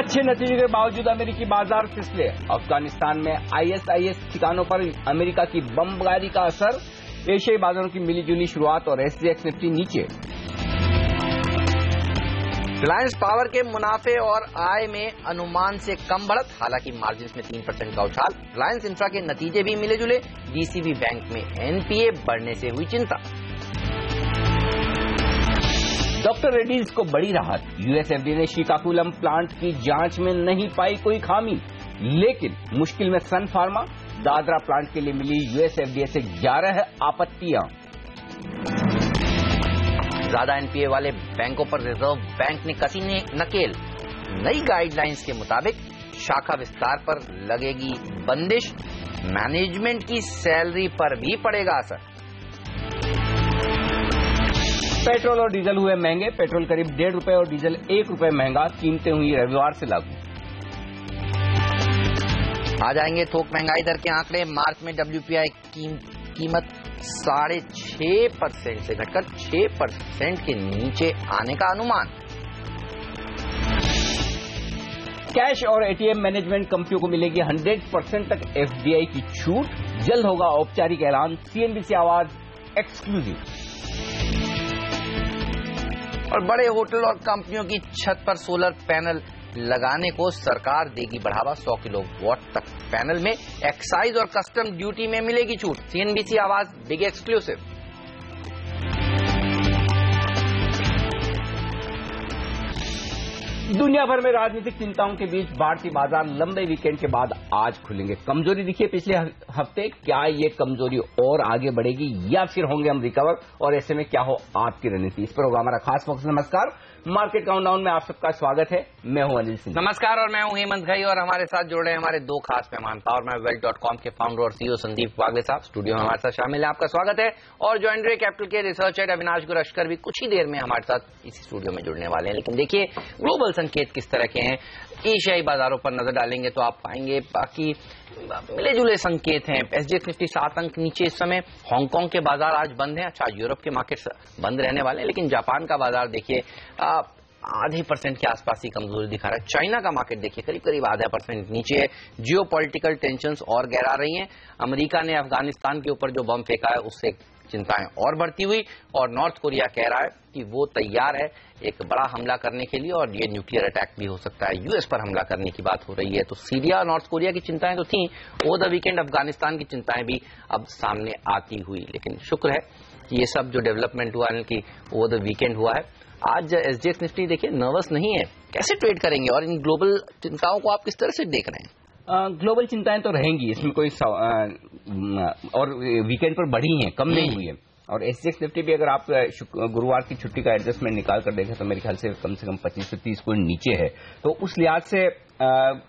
अच्छे नतीजे के बावजूद अमेरिकी बाजार फिसले। अफगानिस्तान में आईएसआईएस ठिकानों पर अमेरिका की बमबारी का असर। एशियाई बाजारों की मिलीजुली शुरुआत और एसजीएक्स निफ्टी नीचे। रिलायंस पावर के मुनाफे और आय में अनुमान से कम बढ़त, हालांकि मार्जिन में 3% का उछाल। रिलायंस इंफ्रा के नतीजे भी मिले जुले। डीसीबी बैंक में एनपीए बढ़ने से हुई चिंता। डॉक्टर रेड्डीज को बड़ी राहत। यूएसएफडीए ने श्रीकाकुलम प्लांट की जांच में नहीं पाई कोई खामी, लेकिन मुश्किल में सन फार्मा। दादरा प्लांट के लिए मिली यूएसएफडीए से 11 आपत्तियां। ज्यादा एनपीए वाले बैंकों पर रिजर्व बैंक ने कसी ने नकेल। नई गाइडलाइंस के मुताबिक शाखा विस्तार पर लगेगी बंदिश। मैनेजमेंट की सैलरी पर भी पड़ेगा असर। पेट्रोल और डीजल हुए महंगे। पेट्रोल करीब ₹1.5 और डीजल ₹1 महंगा। कीमतें हुई रविवार से लागू। आ जाएंगे थोक महंगाई दर के आंकड़े। मार्च में डब्ल्यूपीआई कीमत 6.5% से घटकर 6% के नीचे आने का अनुमान। कैश और एटीएम मैनेजमेंट कंपनियों को मिलेगी 100% तक एफडीआई की छूट। जल्द होगा औपचारिक ऐलान। सीएनबीसी आवाज एक्सक्लूसिव। और बड़े होटल और कंपनियों की छत पर सोलर पैनल लगाने को सरकार देगी बढ़ावा। 100 किलोवाट तक पैनल में एक्साइज और कस्टम ड्यूटी में मिलेगी छूट। सीएनबीसी आवाज बिग एक्सक्लूसिव। दुनिया भर में राजनीतिक चिंताओं के बीच भारतीय बाजार लंबे वीकेंड के बाद आज खुलेंगे। कमजोरी दिखी है पिछले हफ्ते। क्या ये कमजोरी और आगे बढ़ेगी या फिर होंगे हम रिकवर, और ऐसे में क्या हो आपकी रणनीति, इस पर होगा हमारा खास फोकस। नमस्कार, मार्केट काउंटडाउन में आप सबका स्वागत है। मैं हूं अनिल सिंह। नमस्कार, और मैं हूं हेमंत घई, और हमारे साथ जुड़ रहे हैं हमारे दो खास मेहमान। PowerMyWealth.com के फाउंडर और सीईओ संदीप वागले साहब स्टूडियो में हमारे साथ शामिल है। आपका स्वागत है। और जॉइंट्री कैपिटल के रिसर्च हेड अविनाश गुरश्कर भी कुछ ही देर में हमारे साथ इसी स्टूडियो में जुड़ने वाले हैं। लेकिन देखिए ग्लोबल संकेत किस तरह के हैं। एशियाई बाजारों पर नजर डालेंगे तो आप पाएंगे बाकी मिले जुले संकेत हैं। एसजीएक्स निफ्टी 7 अंक नीचे इस समय। हांगकांग के बाजार आज बंद हैं। अच्छा, यूरोप के मार्केट बंद रहने वाले हैं, लेकिन जापान का बाजार देखिए आधे % के आसपास ही कमजोरी दिखा रहा है। चाइना का मार्केट देखिए करीब आधा % नीचे है। जियो पॉलिटिकल टेंशंस और गहरा रही हैं। अमेरिका ने अफगानिस्तान के ऊपर जो बम फेंका है उससे चिंताएं और बढ़ती हुई, और नॉर्थ कोरिया कह रहा है कि वो तैयार है एक बड़ा हमला करने के लिए, और ये न्यूक्लियर अटैक भी हो सकता है। यूएस पर हमला करने की बात हो रही है। तो सीरिया और नॉर्थ कोरिया की चिंताएं तो थी। ओवर द वीकेंड अफगानिस्तान की चिंताएं भी अब सामने आती हुई, लेकिन शुक्र है कि ये सब जो डेवलपमेंट हुआ है कि ओवर द वीकेंड हुआ है। आज एसजीएक्स निफ्टी देखिए नर्वस नहीं है। कैसे ट्रेड करेंगे, और इन ग्लोबल चिंताओं को आप किस तरह से देख रहे हैं? ग्लोबल चिंताएं तो रहेंगी, इसमें कोई और वीकेंड पर बढ़ी हैं, कम नहीं हुई है। और एसजीएक्स निफ्टी भी अगर आप गुरुवार की छुट्टी का एडजस्टमेंट निकाल कर देखें तो मेरे ख्याल से कम 25 से 30 पॉइंट नीचे है। तो उस लिहाज से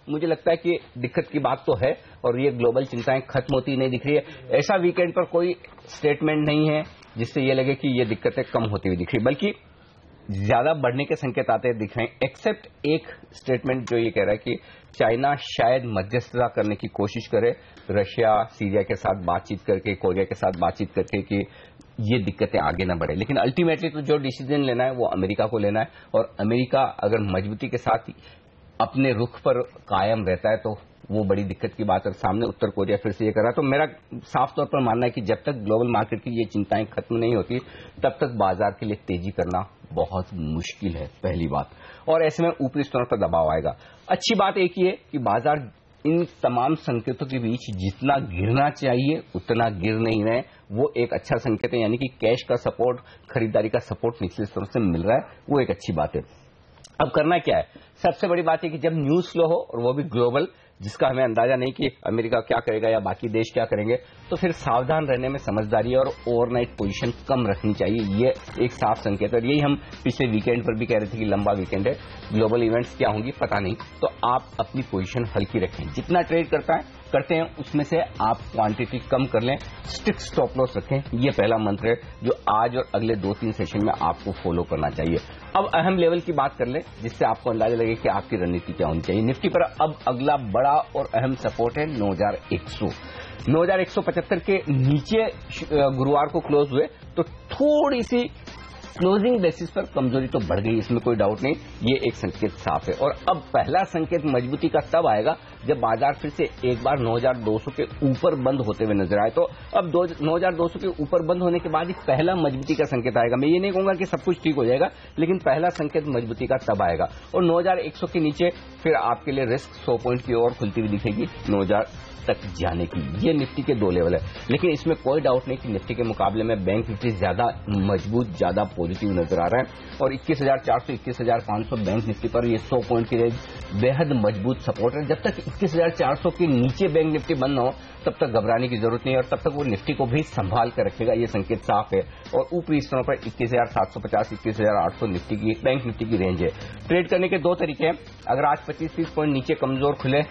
मुझे लगता है कि दिक्कत की बात तो है, और ये ग्लोबल चिंताएं खत्म होती नहीं दिख रही है। ऐसा वीकेंड पर कोई स्टेटमेंट नहीं है जिससे ये लगे कि ये दिक्कतें कम होती हुई दिख रही, बल्कि ज्यादा बढ़ने के संकेत आते दिख रहे हैं। एक्सेप्ट एक स्टेटमेंट जो ये कह रहा है कि चाइना शायद मध्यस्थता करने की कोशिश करे, रशिया सीरिया के साथ बातचीत करके, कोरिया के साथ बातचीत करके, कि ये दिक्कतें आगे ना बढ़े। लेकिन अल्टीमेटली तो जो डिसीजन लेना है वो अमेरिका को लेना है, और अमेरिका अगर मजबूती के साथ अपने रुख पर कायम रहता है तो वो बड़ी दिक्कत की बात है। सामने उत्तर कोरिया फिर से ये कर रहा है। तो मेरा साफ तौर पर मानना है कि जब तक ग्लोबल मार्केट की ये चिंताएं खत्म नहीं होती तब तक बाजार के लिए तेजी करना बहुत मुश्किल है, पहली बात। और ऐसे में ऊपरी स्तरों पर दबाव आएगा। अच्छी बात एक ही है कि बाजार इन तमाम संकेतों के बीच जितना गिरना चाहिए उतना गिर नहीं रहे, वो एक अच्छा संकेत है। यानी कि कैश का सपोर्ट, खरीदारी का सपोर्ट निचले स्तरों से मिल रहा है, वो एक अच्छी बात है। अब करना क्या है? सबसे बड़ी बात है कि जब न्यूज फ्लो हो, और वो भी ग्लोबल, जिसका हमें अंदाजा नहीं कि अमेरिका क्या करेगा या बाकी देश क्या करेंगे, तो फिर सावधान रहने में समझदारी और ओवरनाइट पोजीशन कम रखनी चाहिए। ये एक साफ संकेत है। और यही हम पिछले वीकेंड पर भी कह रहे थे कि लंबा वीकेंड है, ग्लोबल इवेंट्स क्या होंगी पता नहीं, तो आप अपनी पोजीशन हल्की रखें। जितना ट्रेड करते हैं उसमें से आप क्वांटिटी कम कर लें, स्ट्रिक्ट स्टॉप लॉस रखें। ये पहला मंत्र है जो आज और अगले 2-3 सेशन में आपको फॉलो करना चाहिए। अब अहम लेवल की बात कर लें जिससे आपको अंदाजा लगे कि आपकी रणनीति क्या होनी चाहिए। निफ्टी पर अब अगला बड़ा और अहम सपोर्ट है 9100। 9175 के नीचे गुरुवार को क्लोज हुए तो थोड़ी सी क्लोजिंग बेसिस पर कमजोरी तो बढ़ गई, इसमें कोई डाउट नहीं, ये एक संकेत साफ है। और अब पहला संकेत मजबूती का तब आएगा जब बाजार फिर से एक बार 9,200 के ऊपर बंद होते हुए नजर आए। तो अब 9,200 के ऊपर बंद होने के बाद ही पहला मजबूती का संकेत आएगा। मैं ये नहीं कहूंगा कि सब कुछ ठीक हो जाएगा, लेकिन पहला संकेत मजबूती का तब आएगा। और 9,100 के नीचे फिर आपके लिए रिस्क 100 पॉइंट की ओर खुलती हुई दिखेगी 9,000 तक जाने की। ये निफ्टी के 2 लेवल है, लेकिन इसमें कोई डाउट नहीं कि निफ्टी के मुकाबले में बैंक निफ्टी ज्यादा मजबूत, ज्यादा पॉजिटिव नजर आ रहा है। और 21,400, 21,500 बैंक निफ्टी पर ये 100 पॉइंट की रेंज बेहद मजबूत सपोर्ट है। जब तक 21,400 के नीचे बैंक निफ्टी बंद न हो तब तक घबराने की जरूरत नहीं है, और तब तक वो निफ्टी को भी संभाल कर रखेगा, ये संकेत साफ है। और ऊपरी स्तरों पर 21,750, 21,800 निफ्टी की, बैंक निफ्टी की रेंज है। ट्रेड करने के 2 तरीके हैं। अगर आज 25-30 पॉइंट नीचे कमजोर खुले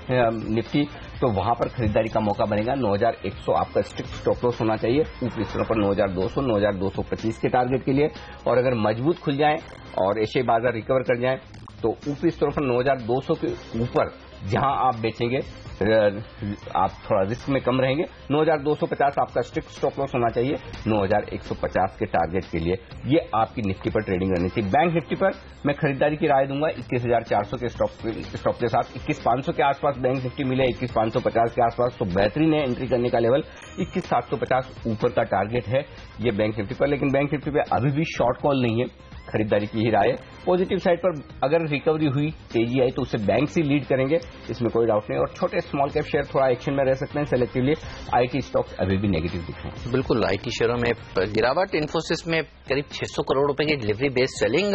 निफ्टी तो वहां पर खरीदारी का मौका बनेगा। 9,100 आपका स्ट्रिक्ट स्टॉप लॉस होना चाहिए, ऊपरी स्तरों पर 9,200, 9,225 के टारगेट के लिए। और अगर मजबूत खुल जाए और एशियाई बाजार रिकवर कर जाए तो ऊपरी स्तरों पर 9,200 के ऊपर जहां आप बेचेंगे आप थोड़ा रिस्क में कम रहेंगे। 9,250 आपका स्ट्रिक्ट स्टॉप लॉस होना चाहिए, 9,150 के टारगेट के लिए। ये आपकी निफ्टी पर ट्रेडिंग रहनी चाहिए। बैंक निफ्टी पर मैं खरीदारी की राय दूंगा 21,400 के स्टॉप के साथ। 21,500 के आसपास बैंक निफ्टी मिले, 21,550 के आसपास तो बेहतरीन है एंट्री करने का लेवल। 21,750 ऊपर का टारगेट है ये बैंक निफ्टी पर, लेकिन बैंक निफ्टी पर अभी भी शॉर्ट कॉल नहीं है, खरीदारी की ही राय है। पॉजिटिव साइड पर अगर रिकवरी हुई, तेजी आई तो उससे बैंक ही लीड करेंगे, इसमें कोई डाउट नहीं। और छोटे स्मॉल कैप शेयर थोड़ा एक्शन में रह सकते हैं सेलेक्टिवली। आईटी स्टॉक्स अभी भी नेगेटिव दिख रहे हैं। बिल्कुल, आईटी शेयरों में गिरावट। इन्फोसिस में करीब 600 करोड़ रुपए की डिलीवरी बेस्ड सेलिंग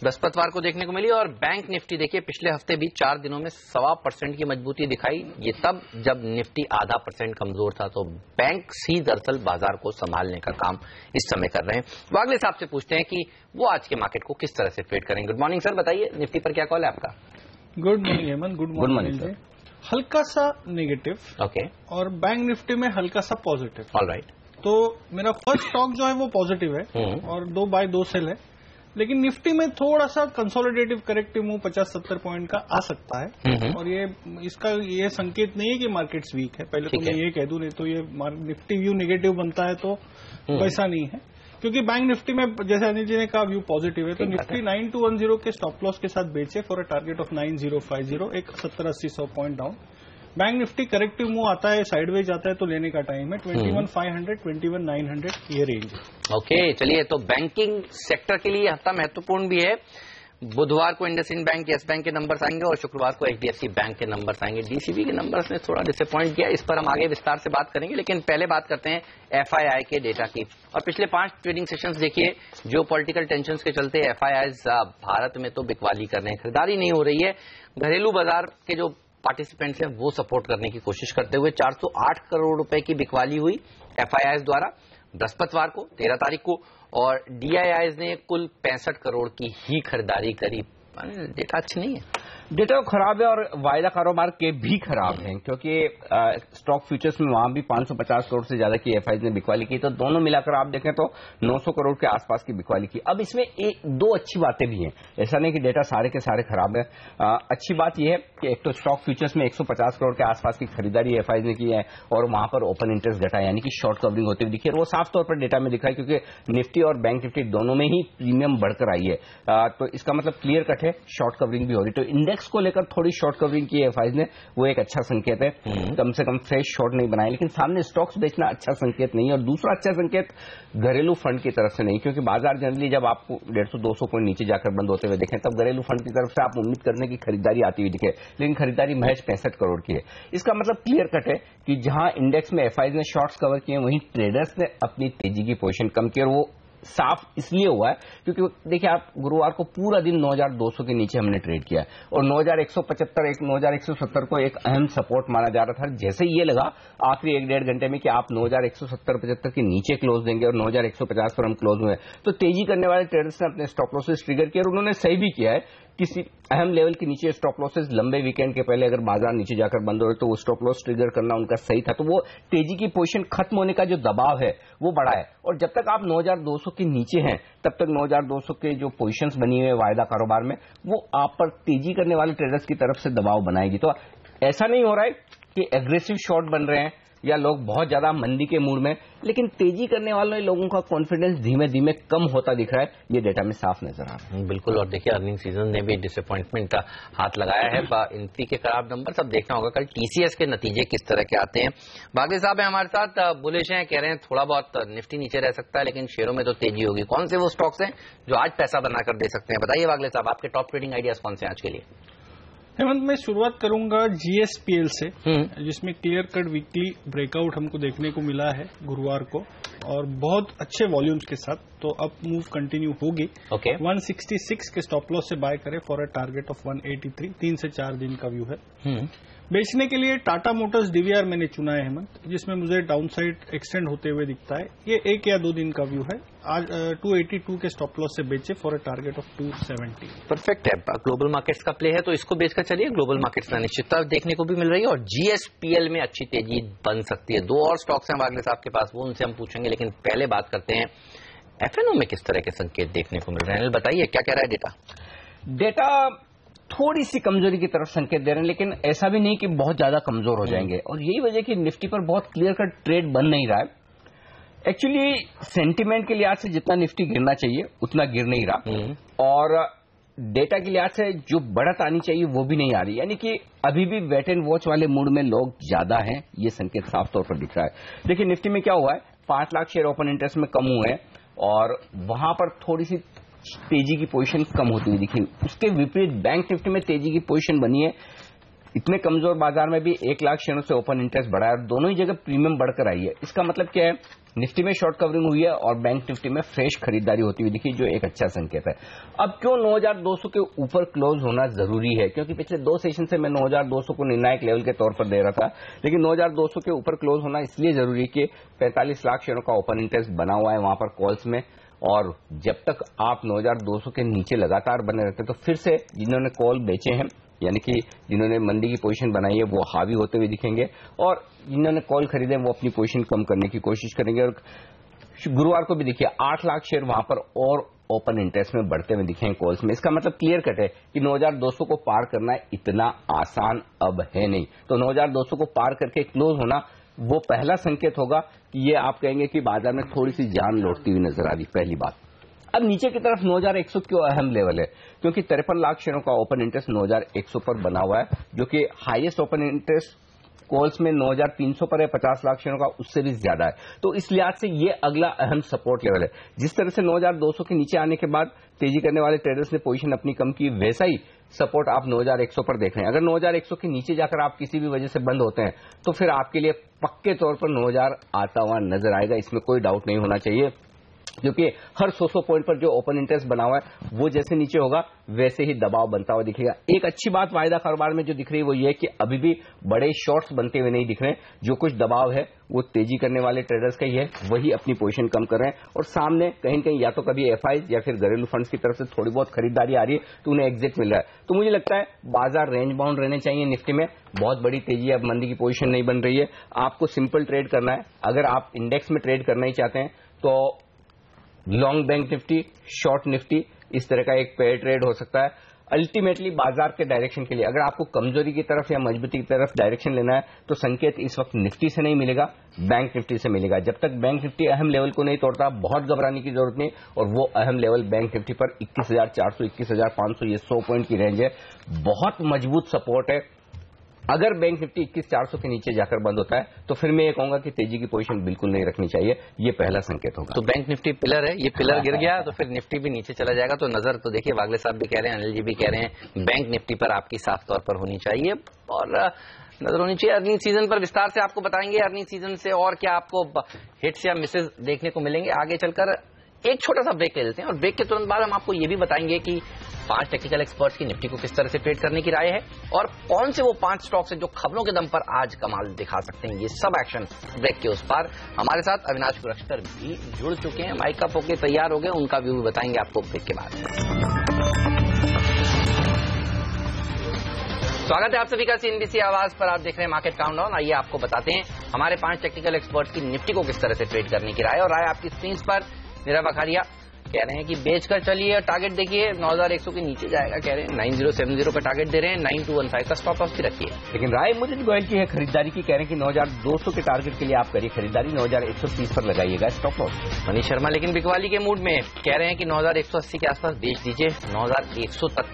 बृहस्पतिवार को देखने को मिली। और बैंक निफ्टी देखिए पिछले हफ्ते भी 4 दिनों में 1.25% की मजबूती दिखाई, ये तब जब निफ्टी 0.5% कमजोर था। तो बैंक ही दरअसल बाजार को संभालने का काम इस समय कर रहे हैं। वागले साहब से पूछते हैं कि वो आज के मार्केट को किस तरह से ट्रेड करेंगे। गुड मॉर्निंग सर, बताइए निफ्टी पर क्या कॉल है आपका? Good morning Hemant. Good morning sir. हल्का सा नेगेटिव, ओके, और बैंक निफ्टी में हल्का सा पॉजिटिव। ऑलराइट। तो मेरा फर्स्ट स्टॉक जो है वो पॉजिटिव है और 2 बाय 2 सेल है, लेकिन निफ्टी में थोड़ा सा कंसोलिडेटिव करेक्टिव मूव 50-70 पॉइंट का आ सकता है। और ये संकेत नहीं है कि मार्केट्स वीक है, पहले तो मैं ये कह दूं, नहीं तो ये निफ्टी व्यू नेगेटिव बनता है तो वैसा नहीं है। क्योंकि बैंक निफ्टी में जैसे अनिल जी ने कहा व्यू पॉजिटिव है, तो निफ्टी 9210 के स्टॉप लॉस के साथ बेचे फॉर अ टारगेट ऑफ 9050, एक 70-80 point down. Bank Nifty corrective move आता है, साइडवेज आता है तो लेने का टाइम है। 21,500, 21,900 ये रेंज है। ओके, चलिए, तो बैंकिंग सेक्टर के लिए हफ्ता महत्वपूर्ण भी है। बुधवार को इंडसइंड बैंक, यस बैंक के नंबर्स आएंगे और शुक्रवार को एचडीएफसी बैंक के नंबर्स आएंगे। डीसीबी के नंबर्स ने थोड़ा डिसअपॉइंट किया, इस पर हम आगे विस्तार से बात करेंगे, लेकिन पहले बात करते हैं एफआईआई के डेटा की। और पिछले 5 ट्रेडिंग सेशंस देखिए, जो पॉलिटिकल टेंशंस के चलते एफआईआईज भारत में तो बिकवाली कर रहे हैं, खरीदारी नहीं हो रही है। घरेलू बाजार के जो पार्टिसिपेंट्स हैं वो सपोर्ट करने की कोशिश करते हुए 408 करोड़ रुपए की बिकवाली हुई एफआईआईज द्वारा बृहस्पतिवार को 13 तारीख को, और डीआईआईज ने कुल 65 करोड़ की ही खरीदारी करी। डेटा अच्छी नहीं है, डेटा खराब है और वायदा कारोबार के भी खराब हैं, क्योंकि स्टॉक फ्यूचर्स में वहां भी 550 करोड़ से ज्यादा की एफआईआई ने बिकवाली की, तो दोनों मिलाकर आप देखें तो 900 करोड़ के आसपास की बिकवाली की। अब इसमें 2 अच्छी बातें भी हैं, ऐसा नहीं कि डेटा सारे के सारे खराब है। अच्छी बात यह है कि एक तो स्टॉक फ्यूचर्स में 150 करोड़ के आसपास की खरीदारी एफआईआई ने की है और वहां पर ओपन इंटरेस्ट घटा, यानी कि शॉर्ट कवरिंग होती हुई दिखी है। वो साफ तौर पर डेटा में दिखा है, क्योंकि निफ्टी और बैंक निफ्टी दोनों में ही प्रीमियम बढ़कर आई है। तो इसका मतलब क्लियर कट है, शॉर्ट कवरिंग भी हो रही। तो इंडेक्स को लेकर थोड़ी शॉर्ट कवरिंग की एफआईआई ने, वो एक अच्छा संकेत है। कम से कम फ्रेश शॉर्ट नहीं बनाए, लेकिन सामने स्टॉक्स बेचना अच्छा संकेत नहीं है। और दूसरा अच्छा संकेत घरेलू फंड की तरफ से नहीं, क्योंकि बाजार जनरली जब आपको 150-200 पॉइंट नीचे जाकर बंद होते हुए देखें तब घरेलू फंड की तरफ से आप उम्मीद करने की खरीदारी आती हुई दिखे, लेकिन खरीदारी महज 65 करोड़ की है। इसका मतलब क्लियर कट है कि जहां इंडेक्स में एफआईआई ने शॉर्ट्स कवर किए, वहीं ट्रेडर्स ने अपनी तेजी की पोजीशन कम की। और वो साफ इसलिए हुआ है क्योंकि देखिए, आप गुरुवार को पूरा दिन 9,200 के नीचे हमने ट्रेड किया और 9,175, 9,170 को एक अहम सपोर्ट माना जा रहा था। जैसे ये लगा आखिरी 1-1.5 घंटे में कि आप 9,170-75 के नीचे क्लोज देंगे और 9,150 पर हम क्लोज हुए, तो तेजी करने वाले ट्रेडर्स ने अपने स्टॉप लॉसेस ट्रिगर किए और उन्होंने सही भी किया है। किसी अहम लेवल के नीचे स्टॉप लॉसेस लंबे वीकेंड के पहले अगर बाजार नीचे जाकर बंद हो तो वो स्टॉप लॉस ट्रिगर करना उनका सही था। तो वो तेजी की पोजीशन खत्म होने का जो दबाव है वो बड़ा है, और जब तक आप 9,200 के नीचे हैं तब तक 9,200 के जो पोजीशंस बनी हुई है वायदा कारोबार में, वो आप पर तेजी करने वाले ट्रेडर्स की तरफ से दबाव बनाएगी। तो ऐसा नहीं हो रहा है कि एग्रेसिव शॉर्ट बन रहे हैं, या लोग बहुत ज्यादा मंदी के मूड में, लेकिन तेजी करने वाले लोगों का कॉन्फिडेंस धीमे धीमे कम होता दिख रहा है, ये डेटा में साफ नजर आ रहा है। बिल्कुल, और देखिए अर्निंग सीजन ने भी डिसअपॉइंटमेंट का हाथ लगाया है। इनफी के खराब नंबर सब देखना होगा, कल टीसीएस के नतीजे किस तरह के आते हैं। बागले साहब है हमारे साथ, बुलिश हैं, कह रहे हैं थोड़ा बहुत निफ्टी नीचे रह सकता है लेकिन शेयरों में तो तेजी होगी। कौन से वो स्टॉक्स हैं जो आज पैसा बनाकर दे सकते हैं, बताइए बागले साहब, आपके टॉप ट्रेडिंग आइडियाज कौन से हैं आज के लिए? हेमंत, मैं शुरुआत करूंगा जीएसपीएल से, जिसमें क्लियर कट वीकली ब्रेकआउट हमको देखने को मिला है गुरुवार को और बहुत अच्छे वॉल्यूम्स के साथ, तो अप मूव कंटिन्यू होगी। 166 के स्टॉप लॉस से बाय करें फॉर अ टारगेट ऑफ 183। 3 से 4 दिन का व्यू है। बेचने के लिए टाटा मोटर्स डीवीआर मैंने चुना है हेमंत, जिसमें मुझे डाउन साइड एक्सटेंड होते हुए दिखता है। ये 1 या 2 दिन का व्यू है। आज 282 के स्टॉप लॉस से बेचे for a target of 270। Perfect है। ग्लोबल मार्केट्स का प्ले है तो इसको बेचकर चलिए। ग्लोबल मार्केट्स में अनिश्चितता देखने को भी मिल रही है और जीएसपीएल में अच्छी तेजी बन सकती है। 2 और स्टॉक्स हैं बागले साहब के पास, वो उनसे हम पूछेंगे, लेकिन पहले बात करते हैं एफएनओ में किस तरह के संकेत देखने को मिल रहे हैं। बताइए क्या कह रहा है डेटा थोड़ी सी कमजोरी की तरफ संकेत दे रहे हैं, लेकिन ऐसा भी नहीं कि बहुत ज्यादा कमजोर हो जाएंगे, और यही वजह कि निफ्टी पर बहुत क्लियर कट ट्रेड बन नहीं रहा है। एक्चुअली सेंटीमेंट के लिहाज से जितना निफ्टी गिरना चाहिए उतना गिर नहीं रहा, और डेटा के लिहाज से जो बढ़त आनी चाहिए वो भी नहीं आ रही, यानी कि अभी भी वेट एंड वॉच वाले मूड में लोग ज्यादा हैं, ये संकेत साफ तौर पर दिख रहा है। देखिए निफ्टी में क्या हुआ है, 5 लाख शेयर ओपन इंटरेस्ट में कम हुए हैं और वहां पर थोड़ी सी तेजी की पोजीशन कम होती हुई दिखी। उसके विपरीत बैंक निफ्टी में तेजी की पोजीशन बनी है। इतने कमजोर बाजार में भी 1 लाख शेयरों से ओपन इंटरेस्ट बढ़ा है और दोनों ही जगह प्रीमियम बढ़कर आई है। इसका मतलब क्या है, निफ्टी में शॉर्ट कवरिंग हुई है और बैंक निफ्टी में फ्रेश खरीदारी होती हुई दिखी, जो एक अच्छा संकेत है। अब क्यों 9200 के ऊपर क्लोज होना जरूरी है, क्योंकि पिछले 2 सेशन से मैं 9200 को निर्णायक लेवल के तौर पर दे रहा था, लेकिन 9200 के ऊपर क्लोज होना इसलिए जरूरी है कि 45 लाख शेयरों का ओपन इंटरेस्ट बना हुआ है वहां पर कॉल्स में, और जब तक आप 9200 के नीचे लगातार बने रहते हैं तो फिर से जिन्होंने कॉल बेचे हैं, यानी कि जिन्होंने मंदी की पोजीशन बनाई है, वो हावी होते हुए दिखेंगे, और जिन्होंने कॉल खरीदे वो अपनी पोजीशन कम करने की कोशिश करेंगे। और गुरुवार को भी देखिए 8 लाख शेयर वहां पर और ओपन इंटरेस्ट में बढ़ते हुए दिखे कॉल्स में। इसका मतलब क्लियर कट है कि 9200 को पार करना इतना आसान अब है नहीं, तो 9200 को पार करके क्लोज होना वो पहला संकेत होगा कि ये आप कहेंगे कि बाजार में थोड़ी सी जान लौटती हुई नजर आ रही, पहली बात। अब नीचे की तरफ 9100 क्यों अहम लेवल है, क्योंकि 53 लाख शेयरों का ओपन इंटरेस्ट 9100 पर बना हुआ है, जो कि हाईएस्ट ओपन इंटरेस्ट कॉल्स में 9300 पर है, 50 लाख शेयरों का उससे भी ज्यादा है। तो इस लिहाज से ये अगला अहम सपोर्ट लेवल है। जिस तरह से 9200 के नीचे आने के बाद तेजी करने वाले ट्रेडर्स ने पोजीशन अपनी कम की, वैसा ही सपोर्ट आप 9100 पर देख रहे हैं। अगर 9100 के नीचे जाकर आप किसी भी वजह से बंद होते हैं तो फिर आपके लिए पक्के तौर पर 9000 आता हुआ नजर आएगा, इसमें कोई डाउट नहीं होना चाहिए, क्योंकि हर 100 पॉइंट पर जो ओपन इंटरेस्ट बना हुआ है वो जैसे नीचे होगा वैसे ही दबाव बनता हुआ दिखेगा। एक अच्छी बात वायदा कारोबार में जो दिख रही है वो ये है कि अभी भी बड़े शॉर्ट्स बनते हुए नहीं दिख रहे हैं। जो कुछ दबाव है वो तेजी करने वाले ट्रेडर्स का ही है, वही अपनी पोजीशन कम कर रहे हैं, और सामने कहीं न कहीं या तो कभी एफआईज या फिर घरेलू फंड्स की तरफ से थोड़ी बहुत खरीदारी आ रही है तो उन्हें एग्जिट मिल रहा है। तो मुझे लगता है बाजार रेंज बाउंड रहने चाहिए। निफ्टी में बहुत बड़ी तेजी, अब मंदी की पोजीशन नहीं बन रही है। आपको सिंपल ट्रेड करना है। अगर आप इंडेक्स में ट्रेड करना ही चाहते हैं तो long bank Nifty, short Nifty, इस तरह का एक पेयर ट्रेड हो सकता है। अल्टीमेटली बाजार के डायरेक्शन के लिए अगर आपको कमजोरी की तरफ या मजबूती की तरफ डायरेक्शन लेना है तो संकेत इस वक्त निफ्टी से नहीं मिलेगा, बैंक निफ्टी से मिलेगा। जब तक बैंक निफ्टी अहम लेवल को नहीं तोड़ता बहुत घबराने की जरूरत नहीं, और वो अहम लेवल बैंक निफ्टी पर 21,400, 21,500, ये 100 पॉइंट की रेंज है, बहुत मजबूत सपोर्ट है। अगर बैंक निफ्टी 21,400 के नीचे जाकर बंद होता है तो फिर मैं ये कहूंगा कि तेजी की पोजीशन बिल्कुल नहीं रखनी चाहिए, ये पहला संकेत होगा। तो बैंक निफ्टी पिलर है, ये पिलर गिर गया तो फिर निफ्टी भी नीचे चला जाएगा। तो नजर तो देखिए, वागले साहब भी कह रहे हैं, अनिल जी भी कह रहे हैं, बैंक निफ्टी पर आपकी साफ तौर पर होनी चाहिए और नजर होनी चाहिए। अर्निंग सीजन पर विस्तार से आपको बताएंगे, अर्निंग सीजन से और क्या आपको हिट्स या मिसेस देखने को मिलेंगे आगे चलकर। एक छोटा सा ब्रेक ले लेते हैं और ब्रेक के तुरंत बाद हम आपको ये भी बताएंगे कि 5 टेक्निकल एक्सपर्ट्स की निफ्टी को किस तरह से ट्रेड करने की राय है और कौन से वो 5 स्टॉक्स हैं जो खबरों के दम पर आज कमाल दिखा सकते हैं। ये सब एक्शन ब्रेक के उस पार। हमारे साथ अविनाश गुरश्कर भी जुड़ चुके हैं, माइक अप होकर तैयार हो गए, उनका व्यू भी बताएंगे आपको ब्रेक के बाद। स्वागत है आप सभी का सीएनबीसी आवाज पर। आप देख रहे हैं मार्केट काउंटडाउन। आइए आपको बताते हैं हमारे 5 टेक्निकल एक्सपर्ट्स की निफ्टी को किस तरह से ट्रेड करने की राय, और राय आपकी स्क्रीन पर। नीरव अखारिया, कह रहे हैं कि बेचकर चलिए और टारगेट देखिए 9100 के नीचे जाएगा, कह रहे हैं 9070 का टारगेट दे रहे हैं, 9215 का स्टॉप लॉस भी रखिए। लेकिन राय मुझे गोयल की है खरीदारी की, कह रहे हैं कि 9200 के टारगेट के लिए आप करिए खरीदारी, 9130 पर लगाइएगा स्टॉप लॉस। मनीष शर्मा लेकिन बिकवाली के मूड में कह रहे हैं कि 9180 के आसपास बेच दीजिए, 9100 तक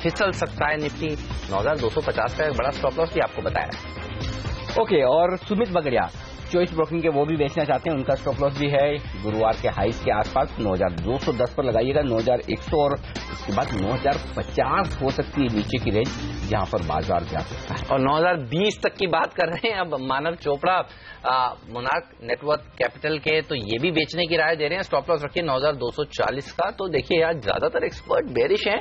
फिसल सकता है निफ्टी, 9250 का एक बड़ा स्टॉप लॉस भी आपको बताया। ओके, और सुमित बगड़िया चॉइस ब्रोकिंग के वो भी बेचना चाहते हैं, उनका स्टॉप लॉस भी है गुरुवार के हाइस के आसपास 9210 पर लगाइएगा, 9100 और उसके बाद 9050 हो सकती है नीचे की रेंज जहां पर बाजार जा सकता है। और 9020 तक की बात कर रहे हैं अब मानव चोपड़ा मोनार्क नेटवर्क कैपिटल के, तो ये भी बेचने की राय दे रहे हैं, स्टॉप लॉस रखिए 9240 का। तो देखिए आज ज्यादातर एक्सपर्ट बेरिश हैं,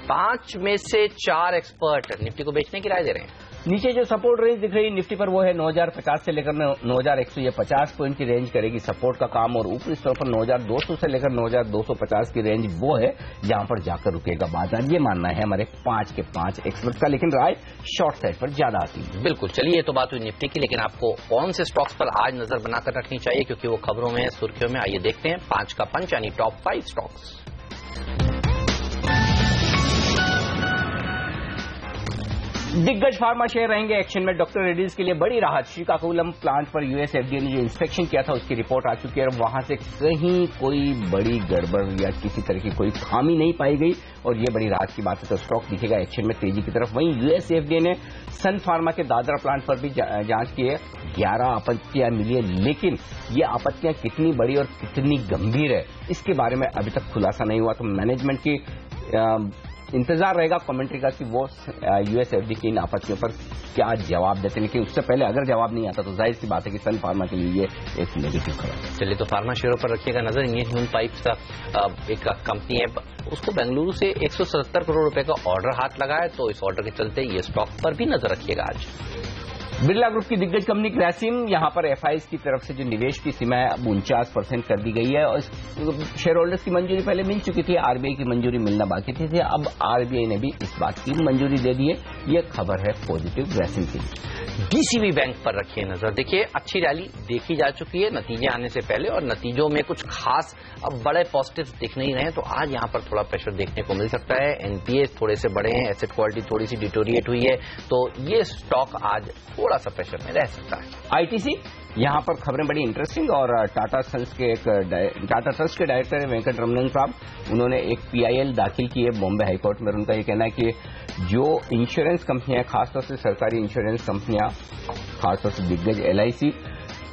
5 में से 4 एक्सपर्ट निफ्टी को बेचने की राय दे रहे हैं। नीचे जो सपोर्ट रेंज दिख रही है निफ्टी पर वो है 9050 से लेकर 9100, ये 50 पॉइंट की रेंज करेगी सपोर्ट का काम, और ऊपरी स्तर पर 9200 से लेकर 9250 की रेंज वो है जहां पर जाकर रुकेगा बाजार, ये मानना है हमारे 5 के 5 एक्सपर्ट का। लेकिन राय शॉर्ट साइड पर ज्यादा आती है। बिल्कुल, चलिए ये तो बात हुई निफ्टी की, लेकिन आपको कौन से स्टॉक्स पर आज नजर बनाकर रखनी चाहिए, क्योंकि वो खबरों में सुर्खियों में, आइए देखते हैं 5 का पंच यानी टॉप 5 स्टॉक्स। दिग्गज फार्मा शेयर रहेंगे एक्शन में, डॉक्टर रेड्डीज के लिए बड़ी राहत, श्रीकाकुलम प्लांट पर यूएस एफडीए ने जो इंस्पेक्शन किया था उसकी रिपोर्ट आ चुकी है और वहां से कहीं कोई बड़ी गड़बड़ या किसी तरह की कोई खामी नहीं पाई गई और ये बड़ी राहत की बात है, तो स्टॉक दिखेगा एक्शन में तेजी की तरफ। वहीं यूएस एफडीए ने सन फार्मा के दादरा प्लांट पर भी जांच की है, 11 आपत्तियां मिली है, लेकिन ये आपत्तियां कितनी बड़ी और कितनी गंभीर है इसके बारे में अभी तक खुलासा नहीं हुआ, तो मैनेजमेंट की इंतजार रहेगा कमेंट्री का कि वो यूएस एफडीए की इन आपत्तियों पर क्या जवाब देते हैं। लेकिन उससे पहले अगर जवाब नहीं आता तो जाहिर सी बात है कि सन फार्मा के लिए ये एक नेगेटिव खबर है। चलिए तो फार्मा शेयरों पर रखिएगा नजर। इंडियन ह्यूमन पाइप्स का एक कंपनी है, उसको बेंगलुरु से 170 करोड़ रुपए का ऑर्डर हाथ लगा है, तो इस ऑर्डर के चलते ये स्टॉक पर भी नजर रखिएगा आज। बिरला ग्रुप की दिग्गज कंपनी ग्रासिम, यहां पर एफआईज की तरफ से जो निवेश की सीमा है अब 49% कर दी गई है और शेयर होल्डर्स की मंजूरी पहले मिल चुकी थी, आरबीआई की मंजूरी मिलना बाकी थी, अब आरबीआई ने भी इस बात की मंजूरी दे दी है। ये खबर है पॉजिटिव ग्रासिम की। डीसीबी बैंक पर रखिए नजर। देखिए अच्छी रैली देखी जा चुकी है नतीजे आने से पहले और नतीजों में कुछ खास अब बड़े पॉजिटिव दिख नहीं रहे हैं, तो आज यहां पर थोड़ा प्रेशर देखने को मिल सकता है। एनपीए थोड़े से बड़े हैं, एसेट क्वालिटी थोड़ी सी डिटोरिएट हुई है, तो ये स्टॉक आज थोड़ा सा प्रेशर में रह सकता है। आईटीसी, यहां पर खबरें बड़ी इंटरेस्टिंग और टाटा ट्रस्ट के डायरेक्टर है वेंकट रमन साहब, उन्होंने एक पीआईएल दाखिल की है बॉम्बे हाईकोर्ट में। उनका ये कहना है कि जो इंश्योरेंस कंपनियां, खासतौर से सरकारी इंश्योरेंस कंपनियां, खासतौर से दिग्गज एलआईसी,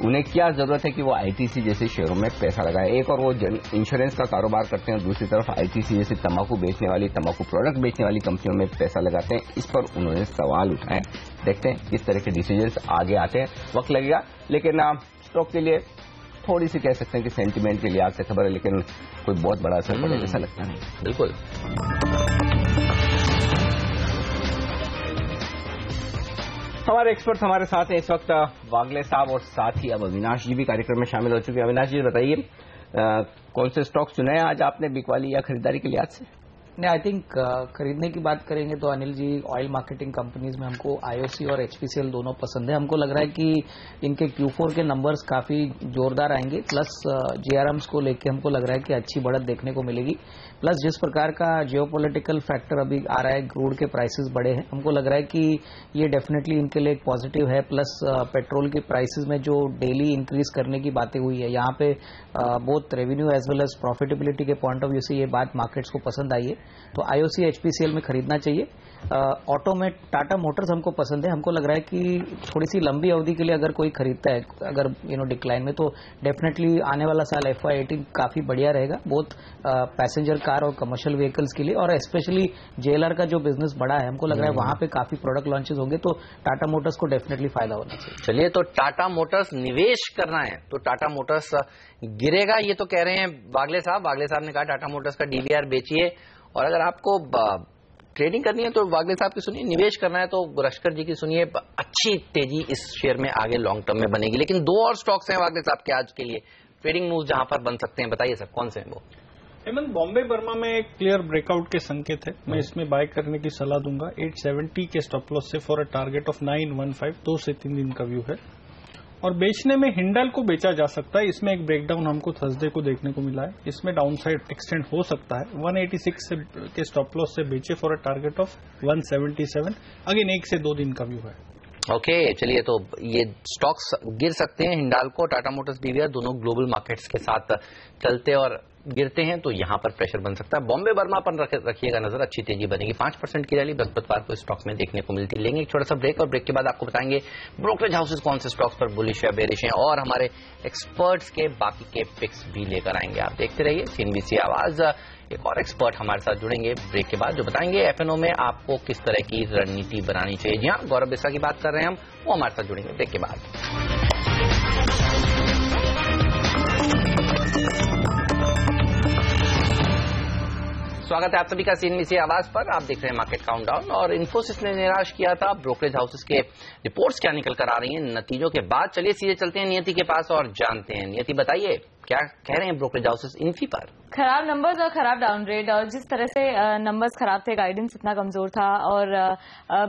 उन्हें क्या जरूरत है कि वो आईटीसी जैसे शेयरों में पैसा लगाए। एक और वो इंश्योरेंस का कारोबार करते हैं, दूसरी तरफ आईटीसी जैसे तंबाकू बेचने वाली, तंबाकू प्रोडक्ट बेचने वाली कंपनियों में पैसा लगाते हैं। इस पर उन्होंने सवाल उठाए। देखते हैं किस तरह के डिसीजंस आगे आते हैं, वक्त लगेगा, लेकिन स्टॉक के लिए थोड़ी सी कह सकते हैं कि सेंटीमेंट के लिहाज से खबर है, लेकिन कोई बहुत बड़ा असर पड़ेगा ऐसा लगता नहीं। बिल्कुल। हमारे एक्सपर्ट हमारे साथ हैं इस वक्त, वागले साहब और साथ ही अब अविनाश जी भी कार्यक्रम में शामिल हो चुके हैं। अविनाश जी बताइए कौन से स्टॉक चुने हैं आज आपने बिकवाली या खरीदारी के लिहाज से? नहीं, आई थिंक खरीदने की बात करेंगे तो Anil ji oil marketing companies में हमको आईओसी और एचपीसीएल दोनों पसंद है। हमको लग रहा है कि इनके Q4 के नंबर्स काफी जोरदार आएंगे, प्लस जेआरएम्स को लेके हमको लग रहा है कि अच्छी बढ़त देखने को मिलेगी। प्लस जिस प्रकार का जियोपॉलिटिकल फैक्टर अभी आ रहा है, क्रूड के प्राइसेस बढ़े हैं, हमको लग रहा है कि ये डेफिनेटली इनके लिए एक पॉजिटिव है। प्लस पेट्रोल के प्राइसेस में जो डेली इंक्रीज करने की बातें हुई है, यहाँ पे both revenue as well as profitability के पॉइंट ऑफ व्यू से ये बात मार्केट्स को पसंद आई है, तो आईओसी एचपीसीएल में खरीदना चाहिए। ऑटो में टाटा मोटर्स हमको पसंद है। हमको लग रहा है कि थोड़ी सी लंबी अवधि के लिए अगर कोई खरीदता है, अगर डिक्लाइन में, तो डेफिनेटली आने वाला साल FY18 काफी बढ़िया रहेगा, बोथ पैसेंजर कार और कमर्शियल व्हीकल्स के लिए, और स्पेशली जेएलआर का जो बिजनेस बढ़ा है, हमको लग रहा है वहां पे काफी प्रोडक्ट लॉन्चेस होंगे, तो टाटा मोटर्स को डेफिनेटली फायदा होना चाहिए। चलिए तो टाटा मोटर्स निवेश करना है तो टाटा मोटर्स गिरेगा, ये तो कह रहे हैं बागले साहब। बागले साहब ने कहा टाटा मोटर्स का डीवीआर बेचिए, और अगर आपको ट्रेडिंग करनी है तो वागले साहब की सुनिए, निवेश करना है तो रश्कर जी की सुनिए, अच्छी तेजी इस शेयर में आगे लॉन्ग टर्म में बनेगी। लेकिन दो और स्टॉक्स हैं वागले साहब के आज के लिए ट्रेडिंग मूव जहां पर बन सकते हैं, बताइए सर कौन से हैं वो? हेमंत, बॉम्बे बर्मा में एक क्लियर ब्रेकआउट के संकेत है, मैं इसमें बाय करने की सलाह दूंगा 870 के स्टॉप लॉस से फॉर अ टारगेट ऑफ 915, 2 से 3 दिन का व्यू है। और बेचने में हिंडल को बेचा जा सकता है। इसमें एक ब्रेकडाउन हमको थर्सडे को देखने को मिला है। इसमें डाउनसाइड एक्सटेंड हो सकता है। 186 के स्टॉप लॉस से बेचे for a target of 177। Again 1 से 2 दिन का व्यू है। ओके, चलिए, तो ये स्टॉक्स गिर सकते हैं। हिंडाल्को, टाटा मोटर्स, पीवीआर दोनों ग्लोबल मार्केट्स के साथ चलते और गिरते हैं, तो यहां पर प्रेशर बन सकता है। बॉम्बे वर्मा पर रखिएगा नजर, अच्छी तेजी बनेगी। 5% की रैली बृहस्पतिवार को स्टॉक में देखने को मिलती है। लेंगे एक छोटा सा ब्रेक और ब्रेक के बाद आपको बताएंगे ब्रोकरेज हाउसेस कौन से स्टॉक्स पर बुलिश या बेरिश हैं और हमारे एक्सपर्ट्स के बाकी के पिक्स भी लेकर आएंगे। आप देखते रहिए सीएनबीसी आवाज। एक और एक्सपर्ट हमारे साथ जुड़ेंगे ब्रेक के बाद, जो बताएंगे एफएनओ में आपको किस तरह की रणनीति बनानी चाहिए। जी हाँ, गौरव बिस्सा की बात कर रहे हैं हम, वो हमारे साथ जुड़ेंगे ब्रेक के बाद। स्वागत है आप सभी का सीएनबीसी आवाज पर। आप देख रहे हैं मार्केट काउंटडाउन। और इन्फोसिस ने निराश किया था। ब्रोकरेज हाउसेस के रिपोर्ट्स क्या निकल कर आ रही हैं नतीजों के बाद। चलिए सीधे चलते हैं नियति के पास और जानते हैं। नियति, बताइए क्या कह रहे हैं ब्रोकरेज हाउसेस इन्फी पर। खराब नंबर्स और खराब डाउनग्रेड, और जिस तरह से नंबर्स खराब थे, गाइडेंस इतना कमजोर था, और